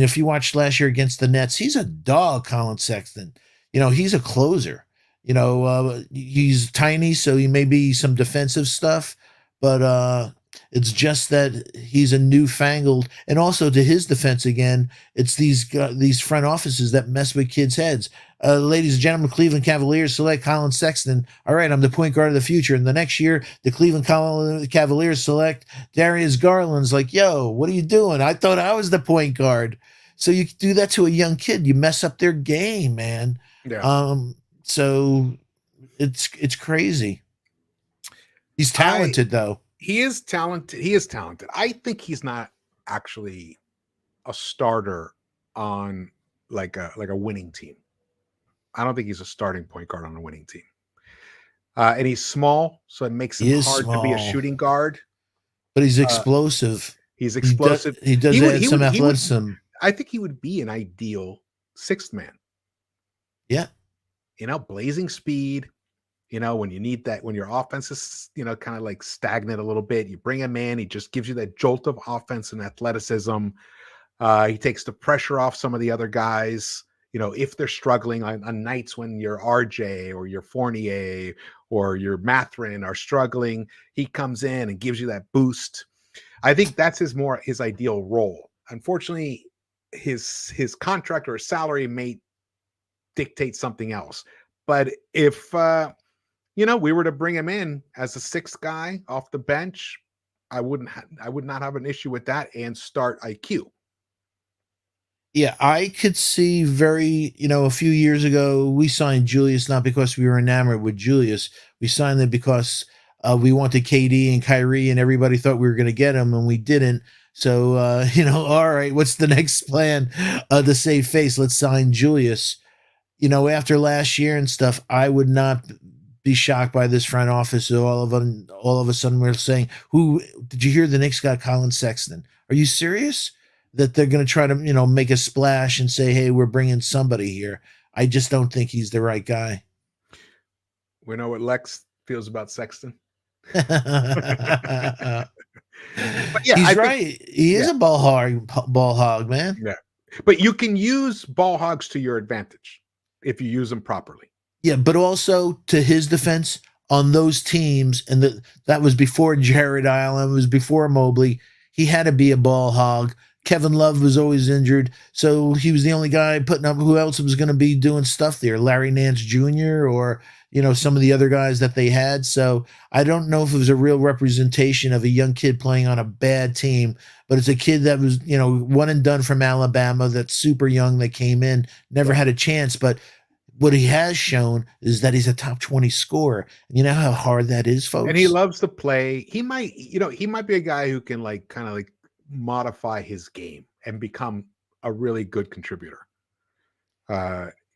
if you watched last year against the Nets, he's a dog, Colin Sexton. He's a closer. He's tiny, so he may be some defensive stuff, but it's just that he's a newfangled. And also, to his defense, again, it's these front offices that mess with kids' heads. Ladies and gentlemen, Cleveland Cavaliers select Colin Sexton. All right, I'm the point guard of the future. And the next year, the Cleveland Cavaliers select Darius Garland's like, yo, what are you doing? I thought I was the point guard. So you do that to a young kid, you mess up their game, man. Yeah. So it's crazy. He's talented, though. He is talented. I think he's not actually a starter on like a winning team. I don't think he's a starting point guard on a winning team. And he's small, so it makes him hard to be a shooting guard. But he's explosive. He's explosive. He does add some athleticism. I think he would be an ideal sixth man. Yeah. Blazing speed. When you need that, when your offense is, kind of like stagnant a little bit, you bring him in. He just gives you that jolt of offense and athleticism. He takes the pressure off some of the other guys. If they're struggling on nights when your RJ or your Fournier or your Mathurin are struggling, he comes in and gives you that boost. I think that's his ideal role. Unfortunately, his contract or his salary may dictate something else. But if we were to bring him in as a sixth guy off the bench, I would not have an issue with that and start IQ. Yeah, I could see a few years ago, we signed Julius not because we were enamored with Julius. We signed him because we wanted KD and Kyrie, and everybody thought we were going to get him, and we didn't. So, all right, what's the next plan to save face? Let's sign Julius. After last year and stuff, I would not be shocked by this front office. All of a sudden, we're saying, "Who did you hear? The Knicks got Colin Sexton. Are you serious?" That they're going to try to, make a splash and say, "Hey, we're bringing somebody here." I just don't think he's the right guy. We know what Lex feels about Sexton. But yeah, he's right. He is a ball hog, man. Yeah, but you can use ball hogs to your advantage if you use them properly. Yeah, but also to his defense, on those teams, and that was before Jared Allen, it was before Mobley. He had to be a ball hog. Kevin Love was always injured, so he was the only guy putting up. Who else was going to be doing stuff there? Larry Nance Jr. or some of the other guys that they had. So I don't know if it was a real representation of a young kid playing on a bad team, but it's a kid that was one and done from Alabama, that's super young, that came in, never had a chance. But what he has shown is that he's a top 20 scorer. And you know how hard that is, folks? And he loves to play. He might be a guy who can kind of modify his game and become a really good contributor.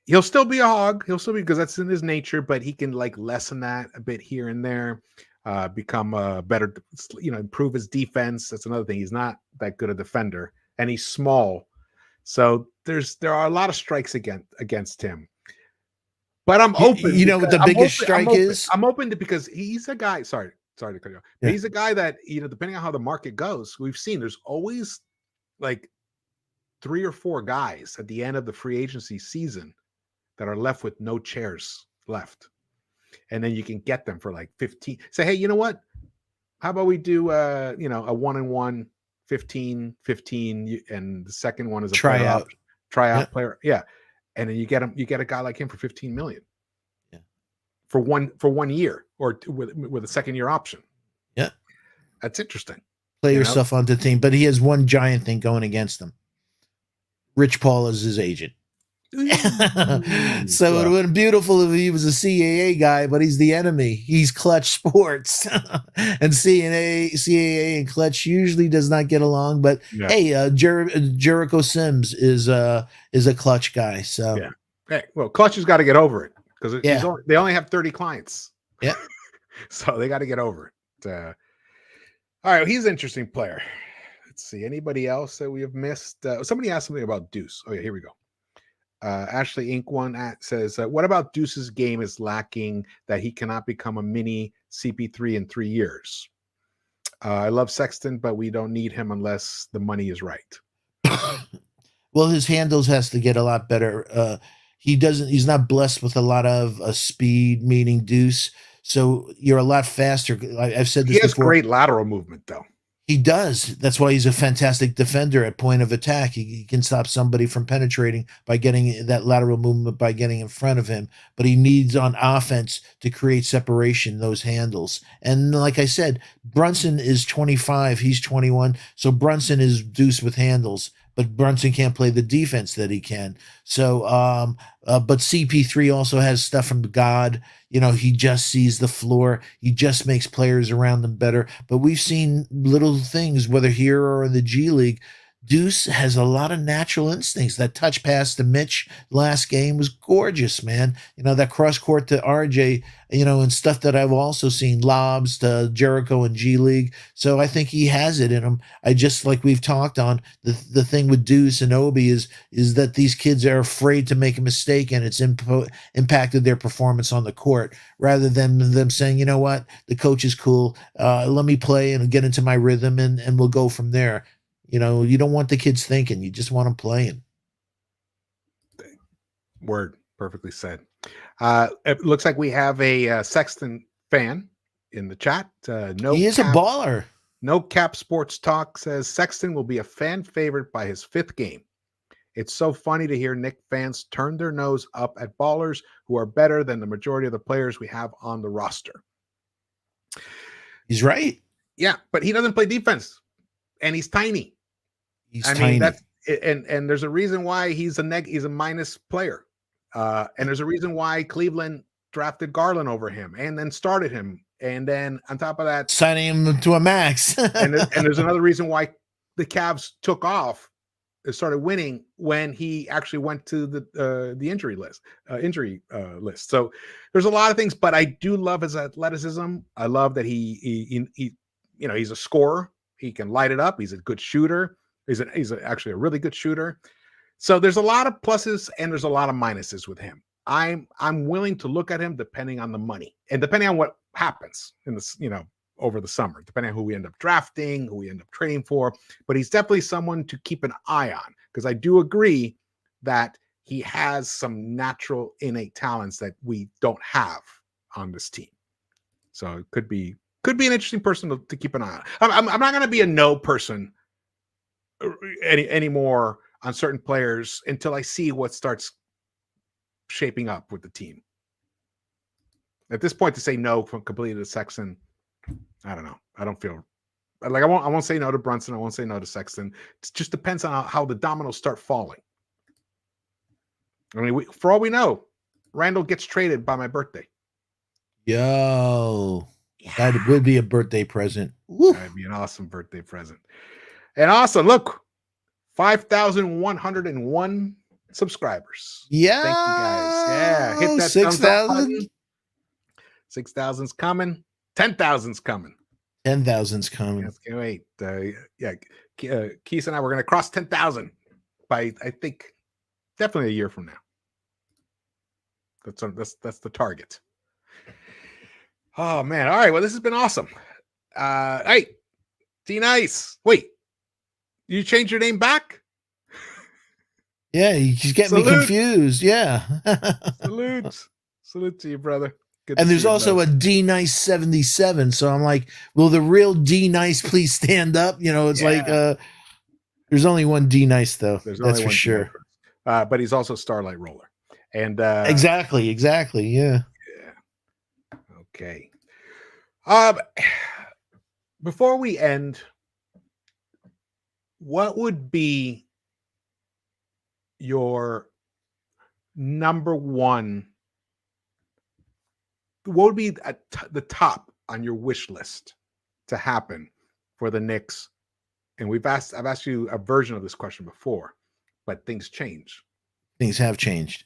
He'll still be a hog. He'll still be, because that's in his nature, but he can lessen that a bit here and there. become a better, improve his defense. That's another thing. He's not that good a defender, and he's small. So there are a lot of strikes against him. But I'm open. You know what the biggest strike is? I'm open to, because he's a guy. Sorry to cut you off. Yeah. He's a guy that, depending on how the market goes, we've seen there's always like 3 or 4 guys at the end of the free agency season that are left with no chairs left. And then you can get them for like 15. Say, hey, you know what? How about we do a 1-and-1, 15, and the second one is a tryout player. Yeah. And then you get a guy like him for $15 million. Yeah. For 1 year, or with a second year option. Yeah. That's interesting. Play yourself onto the team, but he has one giant thing going against him. Rich Paul is his agent. So it would have been beautiful if he was a CAA guy, but he's the enemy. He's Clutch Sports. And CAA and Clutch usually does not get along. But hey, Jericho Sims is a Clutch guy. So yeah. Hey, well, Clutch has got to get over it, because they only have 30 clients. Yeah. So they got to get over it. All right, he's an interesting player. Let's see. Anybody else that we have missed? Somebody asked something about Deuce. Oh yeah, here we go. Ashley Inc. one says, what about Deuce's game is lacking that he cannot become a mini CP3 in 3 years? I love Sexton, but we don't need him unless the money is right. Well, his handles has to get a lot better. He's not blessed with a lot of speed, meaning Deuce. So you're a lot faster. I've said this before. He has great lateral movement, though. He does. That's why he's a fantastic defender at point of attack. He can stop somebody from penetrating by getting that lateral movement, by getting in front of him. But he needs on offense to create separation, those handles. And like I said, Brunson is 25. He's 21. So Brunson is Deuce with handles. But Brunson can't play the defense that he can. So, but CP3 also has stuff from God. He just sees the floor. He just makes players around him better. But we've seen little things, whether here or in the G League. Deuce has a lot of natural instincts. That touch pass to Mitch last game was gorgeous, man. That cross court to RJ, and stuff that I've also seen, lobs to Jericho in G League. So I think he has it in him. I just, like we've talked on, the thing with Deuce and Obi is that these kids are afraid to make a mistake, and it's impacted their performance on the court, rather than them saying, you know what, the coach is cool. Let me play and get into my rhythm, and we'll go from there. You don't want the kids thinking. You just want them playing. Word. Perfectly said. It looks like we have a Sexton fan in the chat. He is a baller. No Cap Sports Talk says Sexton will be a fan favorite by his 5th game. It's so funny to hear Knicks fans turn their nose up at ballers who are better than the majority of the players we have on the roster. He's right. Yeah, but he doesn't play defense, and he's tiny. He's tiny. And there's a reason why he's a minus player. And there's a reason why Cleveland drafted Garland over him and then started him. And then on top of that, signing him to a max. and there's another reason why the Cavs took off and started winning when he actually went to the injury list. So there's a lot of things, but I do love his athleticism. I love that he's a scorer. He can light it up. He's a good shooter. He's actually a really good shooter. So there's a lot of pluses and there's a lot of minuses with him. I'm willing to look at him depending on the money and depending on what happens in this, over the summer, depending on who we end up drafting, who we end up trading for. But he's definitely someone to keep an eye on, because I do agree that he has some natural innate talents that we don't have on this team. So it could be an interesting person to keep an eye on. I'm not going to be a no person anymore on certain players until I see what starts shaping up with the team. At this point, to say no from completely to Sexton, I don't know. I don't feel like I won't say no to Brunson. I won't say no to Sexton. It just depends on how the dominoes start falling. I mean, for all we know, Randall gets traded by my birthday. Yo, that would be a birthday present. Woo. That'd be an awesome birthday present. And also, look, 5,101 subscribers. Yeah. Thank you guys. Yeah. Hit that 6,000. 6,000's coming. 10,000's coming. 10,000's coming. Yes, can't wait. Keith and I were going to cross 10,000 by, I think, definitely a year from now. That's the target. Oh man! All right. Well, this has been awesome. Hey, D-Nice. Wait, you changed your name back? Yeah, you just get me confused. Yeah. Salute to you, brother. Good and there's also a D-Nice 77. So I'm like, will the real D-Nice please stand up? It's like there's only one D-Nice though. That's for sure. But he's also Starlight Roller. And exactly. Yeah. Okay. Before we end, what would be your number one? What would be at the top on your wish list to happen for the Knicks? And I've asked you a version of this question before, but things change. Things have changed.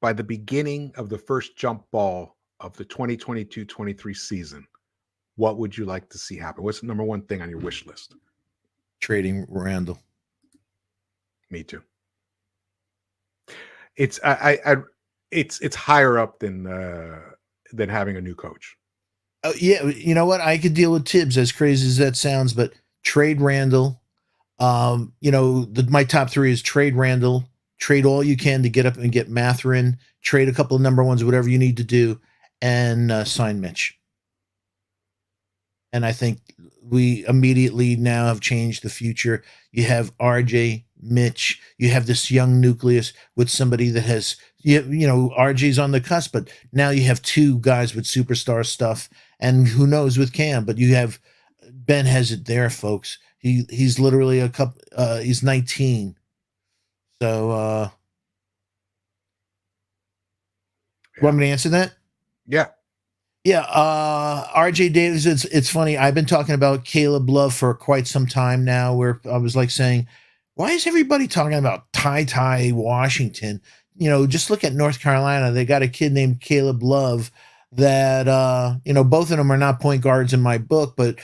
By the beginning of the first jump ball of the 2022-23 season, what would you like to see happen? What's the number one thing on your wish list? Trading Randall. Me too. It's it's higher up than having a new coach. Oh yeah, you know what? I could deal with Tibbs, as crazy as that sounds, but trade Randall. My top three is trade Randall, trade all you can to get up and get Mathurin, trade a couple of number ones, whatever you need to do, and sign Mitch. And I think we immediately now have changed the future. You have RJ, Mitch, you have this young nucleus with somebody that has, RJ's on the cusp, but now you have two guys with superstar stuff, and who knows with Cam, but you have Ben has it there, folks. He's literally he's 19. So want me to answer that? Yeah. Yeah, RJ Davis, it's funny. I've been talking about Caleb Love for quite some time now, where I was like saying, why is everybody talking about Ty Washington? Just look at North Carolina. They got a kid named Caleb Love that, both of them are not point guards in my book, but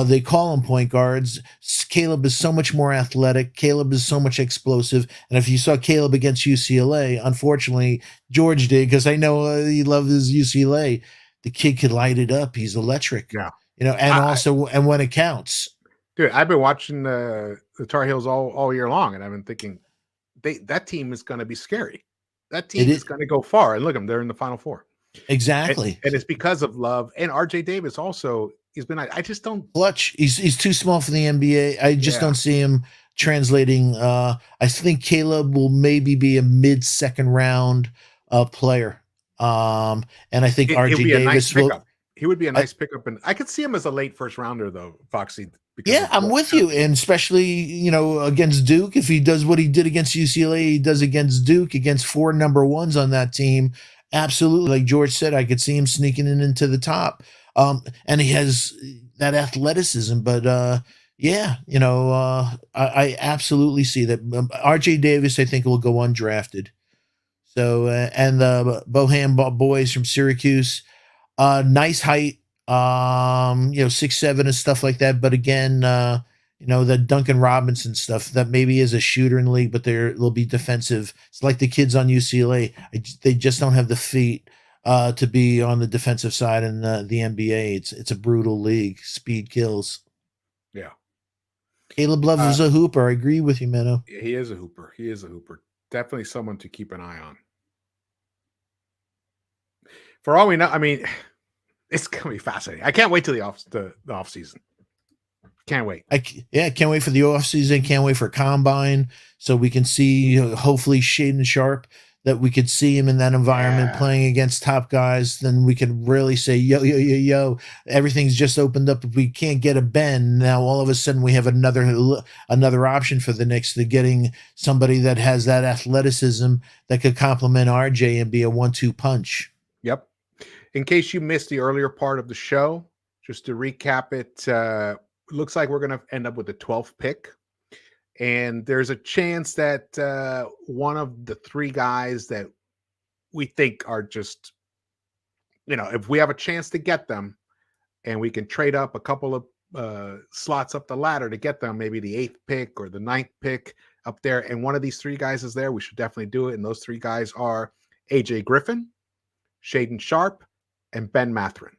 they call them point guards. Caleb is so much more athletic. Caleb is so much explosive. And if you saw Caleb against UCLA, unfortunately, George did, because I know he loved his UCLA. The kid could light it up. He's electric. Yeah. And when it counts. Dude, I've been watching the Tar Heels all year long, and I've been thinking that team is going to be scary. That team is going to go far. And look at them, they're in the Final Four. Exactly. And it's because of Love. And RJ Davis also, I just don't. Clutch. He's too small for the NBA. I just don't see him translating. I think Caleb will maybe be a mid-second round player. And I think RJ Davis will. He would be a nice pickup, and I could see him as a late first rounder, though, Foxy. Yeah, I'm with you, and especially against Duke, if he does what he did against UCLA, he does against Duke, against 4 number ones on that team. Absolutely, like George said, I could see him sneaking into the top, and he has that athleticism. But I absolutely see that. RJ Davis, I think, will go undrafted. So, and the Bohan boys from Syracuse, nice height, 6'7" and stuff like that. But again, the Duncan Robinson stuff that maybe is a shooter in the league, but they'll be defensive. It's like the kids on UCLA. They just don't have the feet to be on the defensive side in the NBA. It's a brutal league. Speed kills. Yeah. Caleb Love is a hooper. I agree with you, Menno. He is a hooper. Definitely someone to keep an eye on. For all we know, I mean, it's gonna be fascinating. I can't wait till the off season. Can't wait. Can't wait for the off season. Can't wait for combine, so we can see hopefully Shaden Sharp, that we could see him in that environment playing against top guys. Then we can really say, yo, everything's just opened up. If we can't get a Ben, now all of a sudden we have another option for the Knicks, to getting somebody that has that athleticism that could complement RJ and be a 1-2 punch. Yep. In case you missed the earlier part of the show, just to recap it, looks like we're going to end up with the 12th pick. And there's a chance that one of the 3 guys that we think are just if we have a chance to get them and we can trade up a couple of slots up the ladder to get them, maybe the 8th pick or the 9th pick up there, and one of these 3 guys is there, we should definitely do it. And those 3 guys are AJ Griffin, Shaden Sharp, and Ben Mathurin.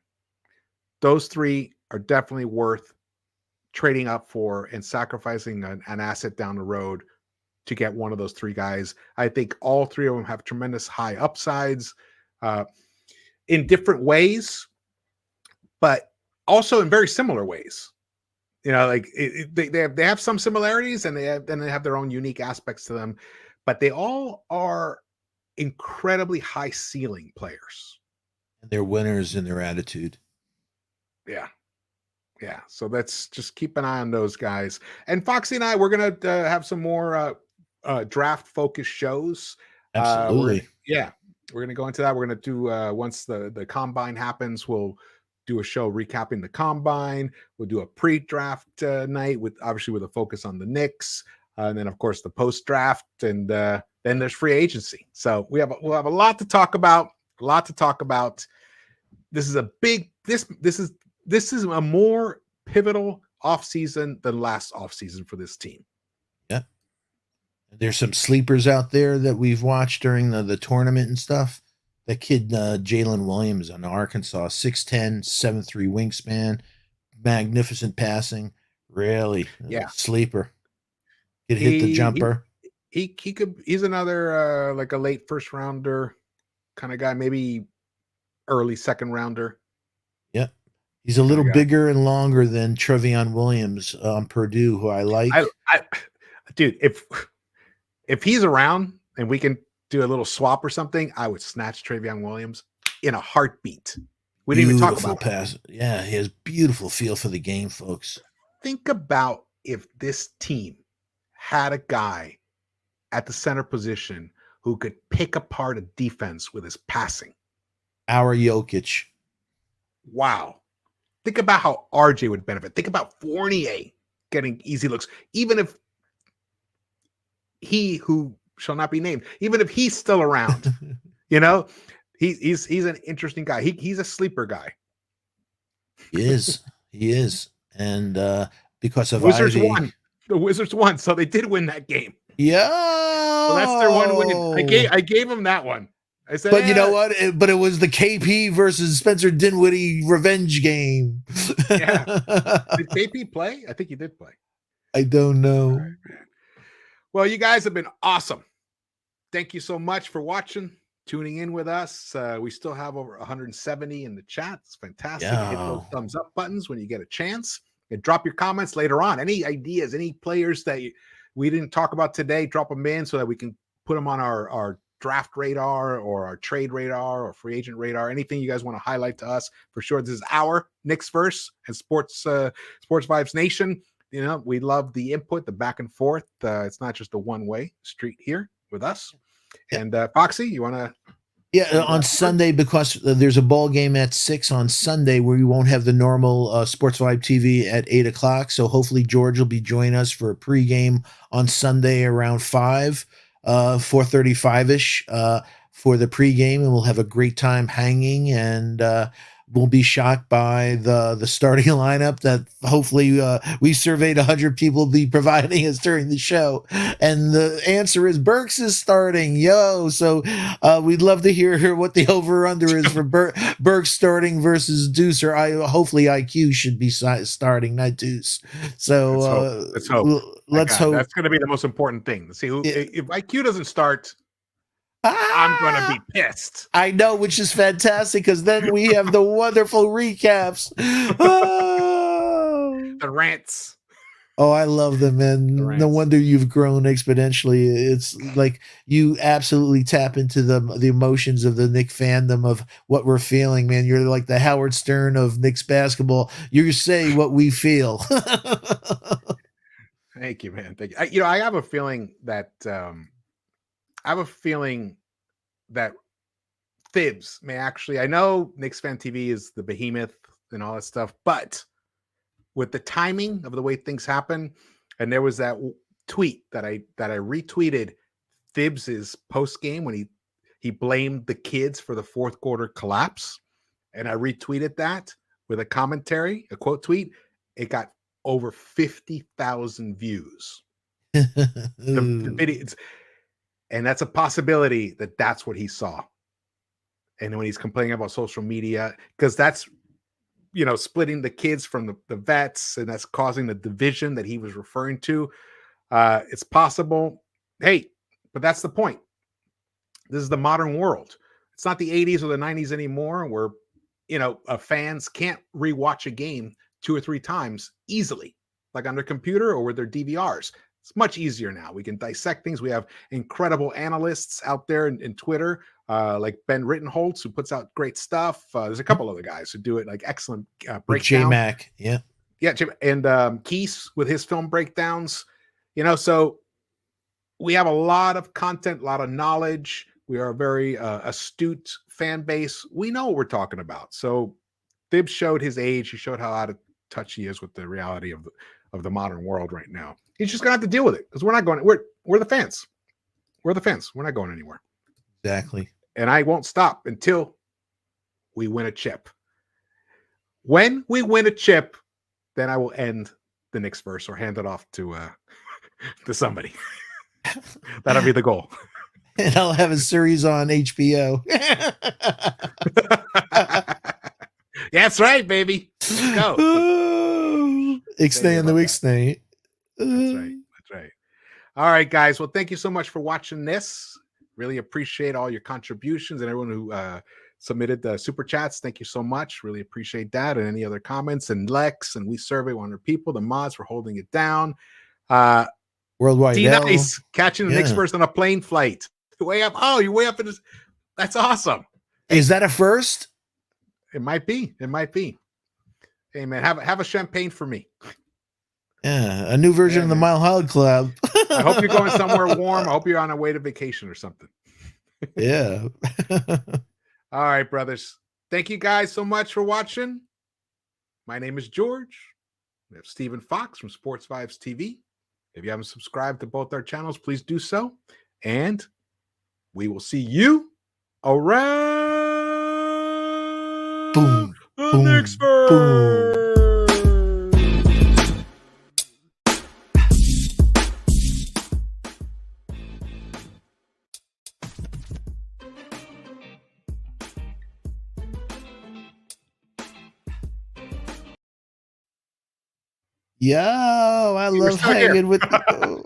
Those 3 are definitely worth trading up for and sacrificing an asset down the road to get one of those 3 guys. I think all 3 of them have tremendous high upsides in different ways, but also in very similar ways. Like they have some similarities, and they have their own unique aspects to them, but they all are incredibly high ceiling players. And they're winners in their attitude. Yeah. So let's just keep an eye on those guys. And Foxy and I, we're gonna have some more draft focused shows. Absolutely. We're gonna go into that. We're gonna do once the combine happens, we'll do a show recapping the combine. We'll do a pre-draft night with a focus on the Knicks, and then of course the post-draft, and then there's free agency. So we'll have a lot to talk about. This is a big this is a more pivotal offseason than last offseason for this team. Yeah. There's some sleepers out there that we've watched during the tournament and stuff. That kid, Jalen Williams on Arkansas, 6'10", 7'3" wingspan, magnificent passing. Really, sleeper. Could hit the jumper. He's another like a late first rounder kind of guy, maybe early second rounder. Yeah. He's a little bigger and longer than Trevion Williams on Purdue, who I like. Dude, if he's around and we can do a little swap or something, I would snatch Trevion Williams in a heartbeat. We didn't even talk about pass. Yeah, he has beautiful feel for the game, folks. Think about if this team had a guy at the center position who could pick apart a defense with his passing. Our Jokic. Wow. Think about how RJ would benefit. Think about Fournier getting easy looks. Even if he who shall not be named, even if he's still around, he's an interesting guy. He's a sleeper guy. He is. And because of Wizards Ivy, won. The Wizards won, so they did win that game. Yeah. So that's their one win. I gave them that one. I said, but you know what? But it was the KP versus Spencer Dinwiddie revenge game. Yeah. Did KP play? I think he did play. I don't know. Right, well, you guys have been awesome. Thank you so much for watching, tuning in with us. We still have over 170 in the chat. It's fantastic. Yeah. Hit those thumbs up buttons when you get a chance. And drop your comments later on. Any ideas, any players that we didn't talk about today, drop them in so that we can put them on our draft radar or our trade radar or free agent radar. Anything you guys want to highlight to us, for sure. This is our Knicks-Verse and Sports Vibes Nation. We love the input, the back and forth. It's not just a one-way street here with us. And Foxy, you want to? Yeah, on Sunday, because there's a ball game at 6 on Sunday where we won't have the normal Sports Vibe TV at 8 o'clock. So hopefully George will be joining us for a pregame on Sunday around 5, 4:35-ish for the pregame, and we'll have a great time hanging, and we'll be shocked by the starting lineup that hopefully we surveyed 100 people will be providing us during the show. And the answer is Burks is starting. So we'd love to hear what the over-under is for Burks starting versus Deuce, or hopefully IQ should be starting, not Deuce. So let's hope. Let's hope. That's going to be the most important thing. To see if IQ doesn't start, I'm going to be pissed. I know, which is fantastic, because then we have the wonderful recaps. The rants. Oh, I love them, man. No wonder you've grown exponentially. It's like you absolutely tap into the emotions of the Knick fandom of what we're feeling, man. You're like the Howard Stern of Knicks basketball. You say what we feel. Thank you, man. Thank you. I have a feeling that Thibs may actually, I know Knicks Fan TV is the behemoth and all that stuff, but with the timing of the way things happen, and there was that tweet that I retweeted Thibs's post game when he blamed the kids for the fourth quarter collapse. and I retweeted that with a commentary, a quote tweet. It got over 50,000 views. The video, and that's a possibility that that's what he saw. And when he's complaining about social media, because that's, splitting the kids from the vets, and that's causing the division that he was referring to. It's possible. Hey, but that's the point. This is the modern world. It's not the 80s or the 90s anymore where, fans can't rewatch a game 2 or 3 times easily, like on their computer or with their DVRs. It's much easier now. We can dissect things. We have incredible analysts out there in Twitter, like Ben Rittenholtz, who puts out great stuff. There's a couple other guys who do it, like excellent breakdown. J-Mac, yeah. Yeah, and Keese with his film breakdowns. So we have a lot of content, a lot of knowledge. We are a very astute fan base. We know what we're talking about. So Thibs showed his age. He showed how out of touch he is with the reality of the modern world right now. He's just gonna have to deal with it because we're not going. We're the fans. We're the fans. We're not going anywhere. Exactly. And I won't stop until we win a chip. When we win a chip, then I will end the Knicks-Verse or hand it off to somebody. That'll be the goal. And I'll have a series on HBO. That's right, baby. Let's go. Ixnay and the Wixnay. That's right. All right, guys. Well, thank you so much for watching this. Really appreciate all your contributions and everyone who submitted the super chats. Thank you so much. Really appreciate that. And any other comments. And Lex, and we survey 100 people. The mods for holding it down. Worldwide. D-Nice catching the Knicks-Verse on a plane flight. Way up. Oh, you're way up in this. That's awesome. Is that a first? It might be. Hey, man, have a champagne for me. Yeah, a new version of the Mile High Club. I hope you're going somewhere warm. I hope you're on a way to vacation or something. Yeah. All right, brothers. Thank you guys so much for watching. My name is George. We have Stephen Fox from Sports Vibes TV. If you haven't subscribed to both our channels, please do so. And we will see you around the Knicks-Verse. Yo, I love hanging with you.